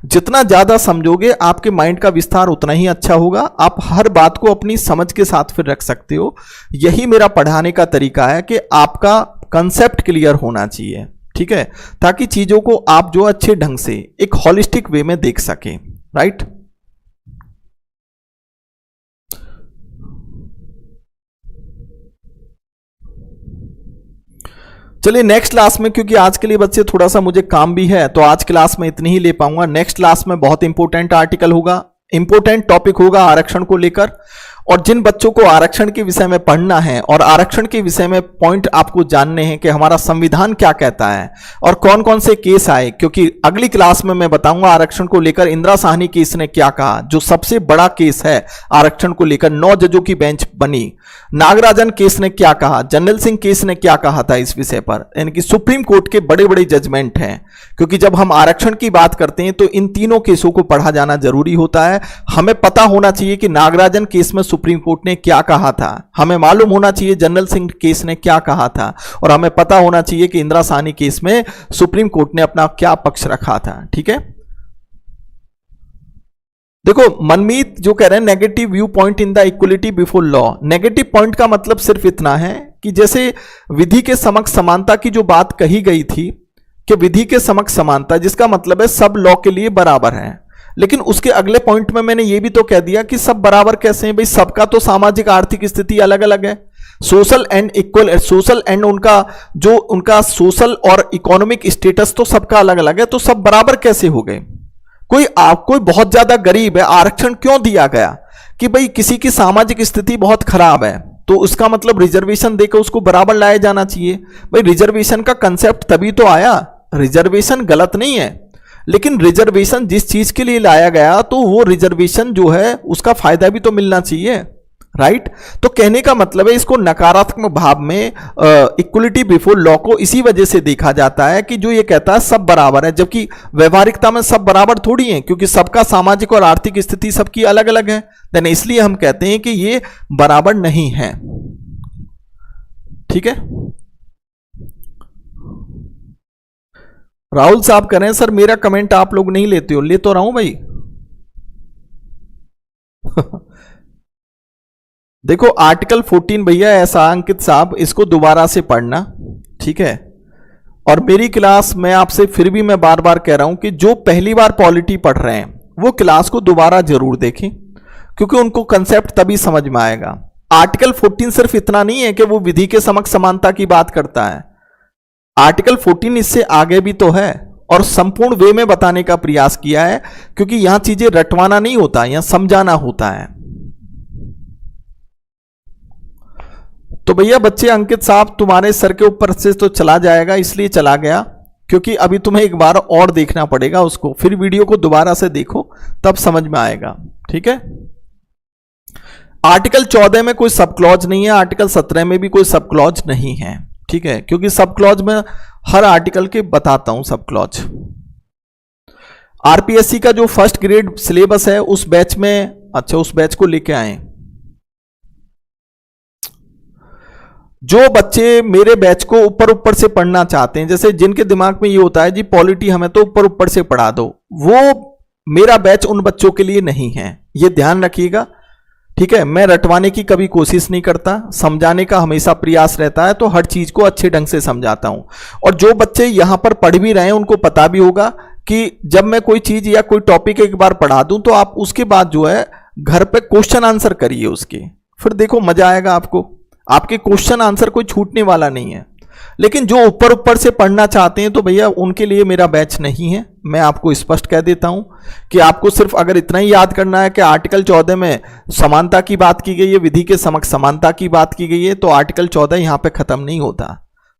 जितना ज्यादा समझोगे आपके माइंड का विस्तार उतना ही अच्छा होगा, आप हर बात को अपनी समझ के साथ फिर रख सकते हो। यही मेरा पढ़ाने का तरीका है कि आपका कंसेप्ट क्लियर होना चाहिए, ठीक है, ताकि चीजों को आप जो अच्छे ढंग से एक होलिस्टिक वे में देख सकें, राइट। चलिए नेक्स्ट क्लास में, क्योंकि आज के लिए बच्चे थोड़ा सा मुझे काम भी है तो आज क्लास में इतनी ही ले पाऊंगा। नेक्स्ट क्लास में बहुत इंपॉर्टेंट आर्टिकल होगा, इंपॉर्टेंट टॉपिक होगा आरक्षण को लेकर, और जिन बच्चों को आरक्षण के विषय में पढ़ना है और आरक्षण के विषय में पॉइंट आपको जानने हैं कि हमारा संविधान क्या कहता है और कौन कौन से केस आए, क्योंकि अगली क्लास में मैं बताऊंगा आरक्षण को लेकर इंदिरा साहनी केस ने क्या कहा, जो सबसे बड़ा केस है आरक्षण को लेकर, 9 जजों की बेंच बनी। नागराजन केस ने क्या कहा, जनरल सिंह केस ने क्या कहा था इस विषय पर, यानी कि सुप्रीम कोर्ट के बड़े बड़े जजमेंट हैं। क्योंकि जब हम आरक्षण की बात करते हैं तो इन तीनों केसों को पढ़ा जाना जरूरी होता है। हमें पता होना चाहिए कि नागराजन केस में सुप्रीम कोर्ट ने क्या कहा था, हमें मालूम होना चाहिए जनरल सिंह केस ने क्या कहा था, और हमें पता होना चाहिए कि इंदिरा साहनी केस में सुप्रीम कोर्ट ने अपना क्या पक्ष रखा था, ठीक है। देखो मनमीत जो कह रहे हैं negative view point in the equality before law, negative point का मतलब सिर्फ इतना है कि जैसे विधि के समक्ष समानता की जो बात कही गई थी कि विधि के समक्ष समानता, जिसका मतलब है सब लॉ के लिए बराबर है, लेकिन उसके अगले पॉइंट में मैंने ये भी तो कह दिया कि सब बराबर कैसे हैं भाई, सबका तो सामाजिक आर्थिक स्थिति अलग अलग है, social and equal, social and उनका सोशल और इकोनॉमिक स्टेटस तो सबका अलग अलग है, तो सब बराबर कैसे हो गए। कोई बहुत ज्यादा गरीब है, आरक्षण क्यों दिया गया कि भाई किसी की सामाजिक स्थिति बहुत खराब है तो उसका मतलब रिजर्वेशन देकर उसको बराबर लाया जाना चाहिए। भाई रिजर्वेशन का कंसेप्ट तभी तो आया, रिजर्वेशन गलत नहीं है, लेकिन रिजर्वेशन जिस चीज के लिए लाया गया तो वो रिजर्वेशन जो है उसका फायदा भी तो मिलना चाहिए, राइट। तो कहने का मतलब है इसको नकारात्मक भाव में इक्वलिटी बिफोर लॉ को इसी वजह से देखा जाता है कि जो ये कहता है सब बराबर है, जबकि व्यवहारिकता में सब बराबर थोड़ी है, क्योंकि सबका सामाजिक और आर्थिक स्थिति सबकी अलग अलग है, देन इसलिए हम कहते हैं कि ये बराबर नहीं है, ठीक है। राहुल साहब कह रहे हैं सर मेरा कमेंट आप लोग नहीं लेते हो, ले तो रहा हूं भाई देखो आर्टिकल 14 भैया ऐसा अंकित साहब, इसको दोबारा से पढ़ना, ठीक है। और मेरी क्लास में आपसे फिर भी मैं बार बार कह रहा हूं कि जो पहली बार पॉलिटी पढ़ रहे हैं वो क्लास को दोबारा जरूर देखें, क्योंकि उनको कंसेप्ट तभी समझ में आएगा। आर्टिकल 14 सिर्फ इतना नहीं है कि वो विधि के समक्ष समानता की बात करता है, आर्टिकल 14 इससे आगे भी तो है और संपूर्ण वे में बताने का प्रयास किया है, क्योंकि यहां चीजें रटवाना नहीं होता, यहां समझाना होता है। तो भैया बच्चे अंकित साहब तुम्हारे सर के ऊपर से तो चला जाएगा, इसलिए चला गया क्योंकि अभी तुम्हें एक बार और देखना पड़ेगा उसको, फिर वीडियो को दोबारा से देखो तब समझ में आएगा, ठीक है। आर्टिकल 14 में कोई सब क्लॉज नहीं है, आर्टिकल 17 में भी कोई सब क्लॉज नहीं है, ठीक है, क्योंकि सब क्लॉज में हर आर्टिकल के बताता हूं सब क्लॉज। आरपीएससी का जो फर्स्ट ग्रेड सिलेबस है उस बैच में, अच्छा उस बैच को लेके आए। जो बच्चे मेरे बैच को ऊपर ऊपर से पढ़ना चाहते हैं, जैसे जिनके दिमाग में ये होता है जी पॉलिटी हमें तो ऊपर ऊपर से पढ़ा दो, वो मेरा बैच उन बच्चों के लिए नहीं है, ये ध्यान रखिएगा, ठीक है। मैं रटवाने की कभी कोशिश नहीं करता, समझाने का हमेशा प्रयास रहता है, तो हर चीज को अच्छे ढंग से समझाता हूं। और जो बच्चे यहां पर पढ़ भी रहे हैं उनको पता भी होगा कि जब मैं कोई चीज या कोई टॉपिक एक बार पढ़ा दूं तो आप उसके बाद जो है घर पे क्वेश्चन आंसर करिए उसके, फिर देखो मजा आएगा आपको, आपके क्वेश्चन आंसर कोई छूटने वाला नहीं है। लेकिन जो ऊपर ऊपर से पढ़ना चाहते हैं तो भैया उनके लिए मेरा बैच नहीं है। मैं आपको स्पष्ट कह देता हूं कि आपको सिर्फ अगर इतना ही याद करना है कि आर्टिकल 14 में समानता की बात की गई है, विधि के समक्ष समानता की बात की गई है, तो आर्टिकल 14 यहां पे खत्म नहीं होता।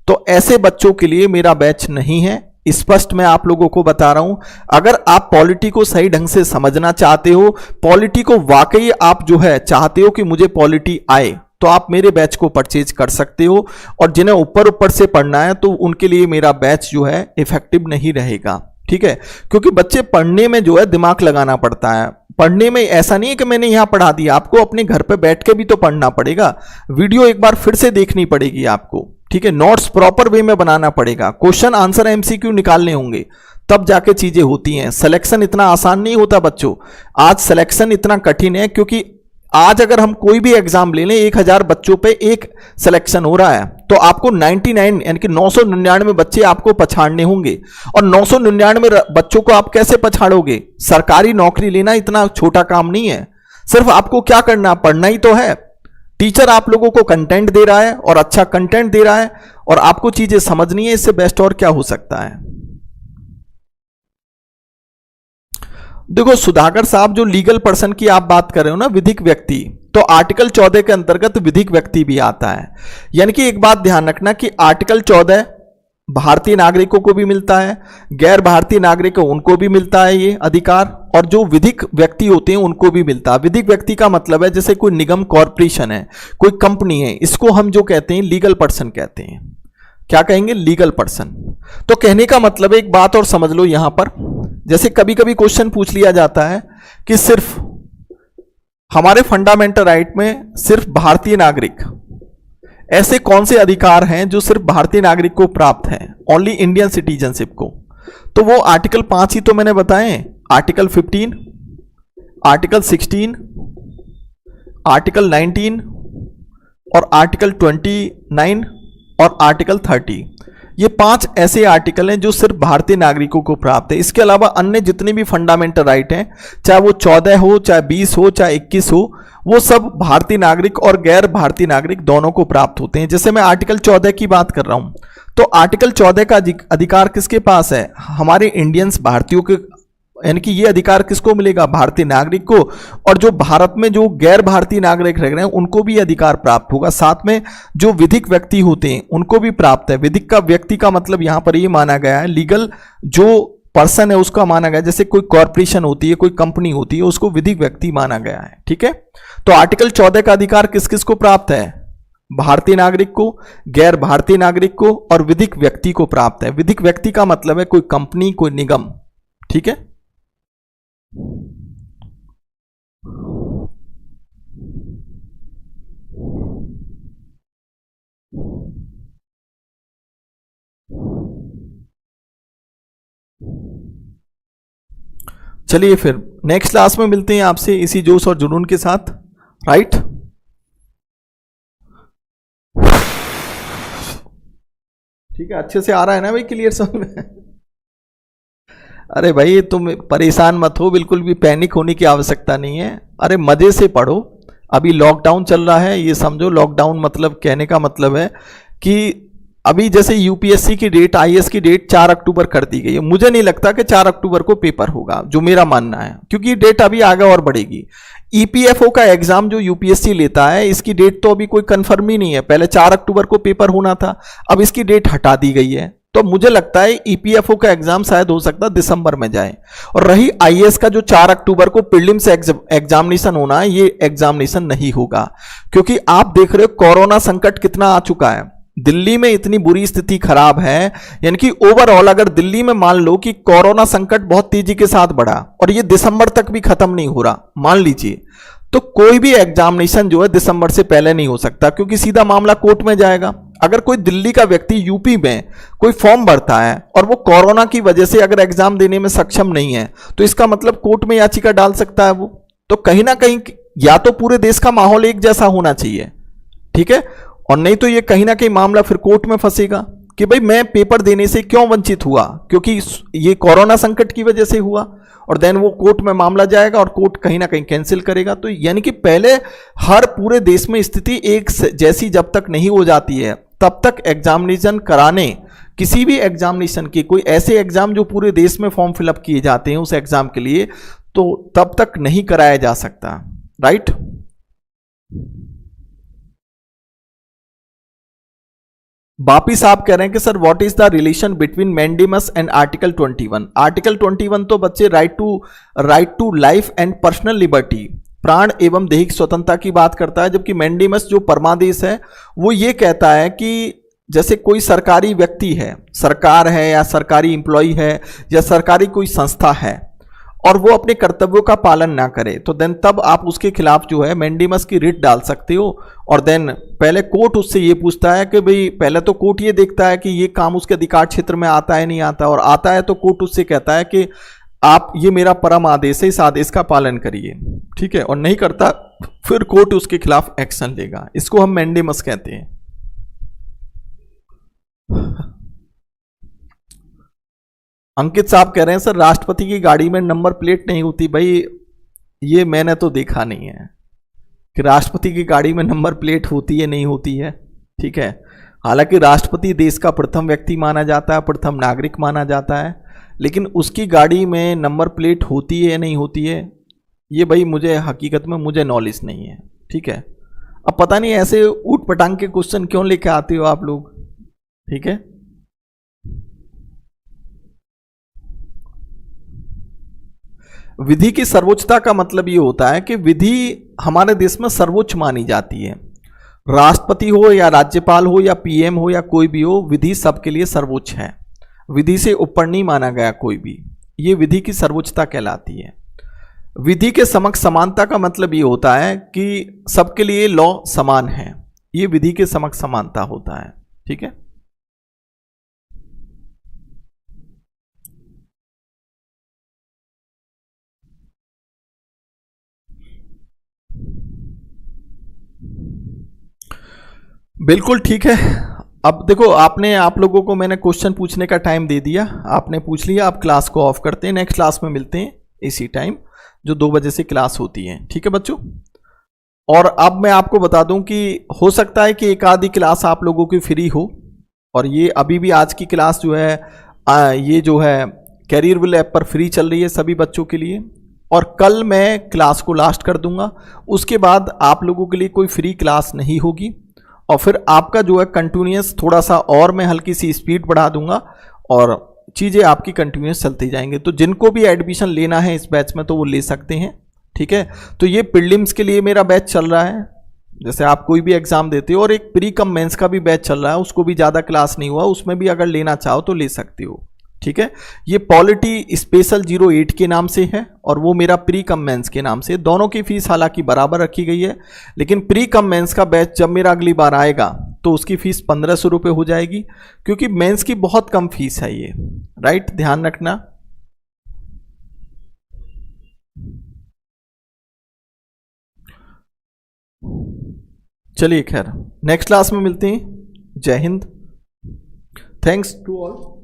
तो ऐसे बच्चों के लिए मेरा बैच नहीं है, स्पष्ट मैं आप लोगों को बता रहा हूं। अगर आप पॉलिटी को सही ढंग से समझना चाहते हो, पॉलिटी को वाकई आप जो है चाहते हो कि मुझे पॉलिटी आए, तो आप मेरे बैच को परचेज कर सकते हो। और जिन्हें ऊपर ऊपर से पढ़ना है तो उनके लिए मेरा बैच जो है इफेक्टिव नहीं रहेगा, ठीक है। क्योंकि बच्चे पढ़ने में जो है दिमाग लगाना पड़ता है। पढ़ने में ऐसा नहीं है कि मैंने यहां पढ़ा दिया, आपको अपने घर पे बैठ के भी तो पढ़ना पड़ेगा। वीडियो एक बार फिर से देखनी पड़ेगी आपको, ठीक है। नोट्स प्रॉपर वे में बनाना पड़ेगा, क्वेश्चन आंसर एमसीक्यू निकालने होंगे, तब जाके चीजें होती हैं। सिलेक्शन इतना आसान नहीं होता बच्चों, आज सिलेक्शन इतना कठिन है क्योंकि आज अगर हम कोई भी एग्जाम ले लें 1000 बच्चों पे एक सिलेक्शन हो रहा है, तो आपको 99 यानी कि 999 बच्चे आपको पछाड़ने होंगे। और 999 बच्चों को आप कैसे पछाड़ोगे? सरकारी नौकरी लेना इतना छोटा काम नहीं है। सिर्फ आपको क्या करना, पढ़ना ही तो है। टीचर आप लोगों को कंटेंट दे रहा है और अच्छा कंटेंट दे रहा है और आपको चीजें समझनी है, इससे बेस्ट और क्या हो सकता है। देखो सुधाकर साहब, जो लीगल पर्सन की आप बात कर रहे हो ना, विधिक व्यक्ति, तो आर्टिकल 14 के अंतर्गत विधिक व्यक्ति भी आता है। यानी कि एक बात ध्यान रखना कि आर्टिकल 14 भारतीय नागरिकों को भी मिलता है, गैर भारतीय नागरिकों उनको भी मिलता है ये अधिकार, और जो विधिक व्यक्ति होते हैं उनको भी मिलता है। विधिक व्यक्ति का मतलब है जैसे कोई निगम कॉर्पोरेशन है, कोई कंपनी है, इसको हम जो कहते हैं लीगल पर्सन कहते हैं। क्या कहेंगे? Legal person. तो कहने का मतलब एक बात और समझ लो यहां पर, जैसे कभी कभी क्वेश्चन पूछ लिया जाता है कि सिर्फ हमारे फंडामेंटल राइट में सिर्फ भारतीय नागरिक, ऐसे कौन से अधिकार हैं जो सिर्फ भारतीय नागरिक को प्राप्त हैं, ओनली इंडियन सिटीजनशिप को? तो वो आर्टिकल 5 ही तो मैंने बताए, आर्टिकल 15, आर्टिकल 16, आर्टिकल 19 और आर्टिकल 29 और आर्टिकल 30। ये 5 ऐसे आर्टिकल हैं जो सिर्फ भारतीय नागरिकों को प्राप्त है। इसके अलावा अन्य जितने भी फंडामेंटल राइट हैं, चाहे वो 14 हो, चाहे 20 हो, चाहे 21 हो, वो सब भारतीय नागरिक और गैर भारतीय नागरिक दोनों को प्राप्त होते हैं। जैसे मैं आर्टिकल 14 की बात कर रहा हूं, तो आर्टिकल 14 का अधिकार किसके पास है? हमारे इंडियंस, भारतीयों के, यानी कि ये अधिकार किसको मिलेगा? भारतीय नागरिक को। और जो भारत में जो गैर भारतीय नागरिक रह रहे हैं उनको भी अधिकार प्राप्त होगा। साथ में जो विधिक व्यक्ति होते हैं उनको भी प्राप्त है। विधिक का व्यक्ति का मतलब यहां पर ये माना गया है, लीगल जो पर्सन है उसका माना गया, जैसे कोई कॉर्पोरेशन होती है, कोई कंपनी होती है, उसको विधिक व्यक्ति माना गया है, ठीक है। तो आर्टिकल 14 का अधिकार किस किस को प्राप्त है? भारतीय नागरिक को, गैर भारतीय नागरिक को और विधिक व्यक्ति को प्राप्त है। विधिक व्यक्ति का मतलब है कोई कंपनी, कोई निगम, ठीक है। चलिए फिर नेक्स्ट क्लास में मिलते हैं आपसे इसी जोश और जुनून के साथ, राइट। ठीक है, अच्छे से आ रहा है ना भाई, क्लियर समझ में? अरे भाई तुम परेशान मत हो, बिल्कुल भी पैनिक होने की आवश्यकता नहीं है। अरे मजे से पढ़ो, अभी लॉकडाउन चल रहा है, ये समझो। लॉकडाउन मतलब कहने का मतलब है कि अभी जैसे यूपीएससी की डेट, आईएएस की डेट 4 अक्टूबर कर दी गई है। मुझे नहीं लगता कि 4 अक्टूबर को पेपर होगा, जो मेरा मानना है, क्योंकि डेट अभी आगे और बढ़ेगी। ईपीएफओ का एग्जाम जो यूपीएससी लेता है, इसकी डेट तो अभी कोई कंफर्म ही नहीं है। पहले 4 अक्टूबर को पेपर होना था, अब इसकी डेट हटा दी गई है। तो मुझे लगता है ईपीएफओ का एग्जाम शायद हो सकता है दिसंबर में जाए। और रही आईएएस का जो 4 अक्टूबर को प्रीलिम्स एग्जामिनेशन होना है, ये एग्जामिनेशन नहीं होगा, क्योंकि आप देख रहे हो कोरोना संकट कितना आ चुका है। दिल्ली में इतनी बुरी स्थिति खराब है, यानी कि ओवरऑल अगर दिल्ली में मान लो कि कोरोना संकट बहुत तेजी के साथ बढ़ा और ये दिसंबर तक भी खत्म नहीं हो रहा, मान लीजिए, तो कोई भी एग्जामिनेशन जो है दिसंबर से पहले नहीं हो सकता, क्योंकि सीधा मामला कोर्ट में जाएगा। अगर कोई दिल्ली का व्यक्ति यूपी में कोई फॉर्म भरता है और वो कोरोना की वजह से अगर एग्जाम देने में सक्षम नहीं है, तो इसका मतलब कोर्ट में याचिका डाल सकता है वो। तो कहीं ना कहीं या तो पूरे देश का माहौल एक जैसा होना चाहिए, ठीक है, और नहीं तो ये कहीं ना कहीं मामला फिर कोर्ट में फंसेगा कि भाई मैं पेपर देने से क्यों वंचित हुआ, क्योंकि ये कोरोना संकट की वजह से हुआ। और देन वो कोर्ट में मामला जाएगा और कोर्ट कहीं ना कहीं कैंसिल करेगा। तो यानी कि पहले हर पूरे देश में स्थिति एक जैसी जब तक नहीं हो जाती है, तब तक एग्जामिनेशन कराने, किसी भी एग्जामिनेशन की, कोई ऐसे एग्जाम जो पूरे देश में फॉर्म फिलअप किए जाते हैं उस एग्जाम के लिए, तो तब तक नहीं कराया जा सकता। राइट? वापिस आप कह रहे हैं कि sir what is the relation between mandamus and article 21? Article 21 तो बच्चे right to life and personal liberty, प्राण एवं दैहिक स्वतंत्रता की बात करता है, जबकि मैंडेमस जो परमादेश है वो ये कहता है कि जैसे कोई सरकारी व्यक्ति है, सरकार है या सरकारी एम्प्लॉय है या सरकारी कोई संस्था है, और वो अपने कर्तव्यों का पालन ना करे, तो देन तब आप उसके खिलाफ जो है मैंडेमस की रिट डाल सकते हो। और देन पहले कोर्ट उससे ये पूछता है कि भाई, पहले तो कोर्ट ये देखता है कि ये काम उसके अधिकार क्षेत्र में आता है नहीं आता, और आता है तो कोर्ट उससे कहता है कि आप, ये मेरा परम आदेश है, इस आदेश का पालन करिए, ठीक है, और नहीं करता फिर कोर्ट उसके खिलाफ एक्शन लेगा। इसको हम मैंडेमस कहते हैं। अंकित साहब कह रहे हैं सर राष्ट्रपति की गाड़ी में नंबर प्लेट नहीं होती। भाई ये मैंने तो देखा नहीं है कि राष्ट्रपति की गाड़ी में नंबर प्लेट होती है नहीं होती है, ठीक है। हालांकि राष्ट्रपति देश का प्रथम व्यक्ति माना जाता है, प्रथम नागरिक माना जाता है, लेकिन उसकी गाड़ी में नंबर प्लेट होती है या नहीं होती है, ये भाई मुझे हकीकत में मुझे नॉलेज नहीं है, ठीक है। अब पता नहीं ऐसे ऊट पटांग के क्वेश्चन क्यों लेके आते हो आप लोग, ठीक है। विधि की सर्वोच्चता का मतलब ये होता है कि विधि हमारे देश में सर्वोच्च मानी जाती है। राष्ट्रपति हो या राज्यपाल हो या पीएम हो या कोई भी हो, विधि सबके लिए सर्वोच्च है, विधि से ऊपर नहीं माना गया कोई भी। ये विधि की सर्वोच्चता कहलाती है। विधि के समक्ष समानता का मतलब ये होता है कि सबके लिए लॉ समान है, ये विधि के समक्ष समानता होता है, ठीक है। बिल्कुल ठीक है। अब देखो, आप लोगों को मैंने क्वेश्चन पूछने का टाइम दे दिया, आपने पूछ लिया। आप क्लास को ऑफ करते हैं, नेक्स्ट क्लास में मिलते हैं इसी टाइम जो 2 बजे से क्लास होती है, ठीक है बच्चों। और अब मैं आपको बता दूं कि हो सकता है कि एक आधी क्लास आप लोगों की फ्री हो, और ये अभी भी आज की क्लास जो है ये जो है कैरियरविल ऐप पर फ्री चल रही है सभी बच्चों के लिए, और कल मैं क्लास को लास्ट कर दूंगा। उसके बाद आप लोगों के लिए कोई फ्री क्लास नहीं होगी, और फिर आपका जो है कंटिन्यूस थोड़ा सा और मैं हल्की सी स्पीड बढ़ा दूंगा और चीज़ें आपकी कंटिन्यूस चलती जाएंगी। तो जिनको भी एडमिशन लेना है इस बैच में तो वो ले सकते हैं, ठीक है। तो ये प्रीलिम्स के लिए मेरा बैच चल रहा है, जैसे आप कोई भी एग्जाम देते हो, और एक प्री कम मेंस का भी बैच चल रहा है, उसको भी ज़्यादा क्लास नहीं हुआ, उसमें भी अगर लेना चाहो तो ले सकते हो, ठीक है। ये पॉलिटी स्पेशल 08 के नाम से है, और वो मेरा प्री कम मेंस के नाम से। दोनों की फीस हालांकि बराबर रखी गई है, लेकिन प्री कम मेंस का बैच जब मेरा अगली बार आएगा तो उसकी फीस 1500 रुपये हो जाएगी, क्योंकि मेंस की बहुत कम फीस है ये, राइट, ध्यान रखना। चलिए खैर, नेक्स्ट क्लास में मिलते हैं। जय हिंद, थैंक्स टू ऑल।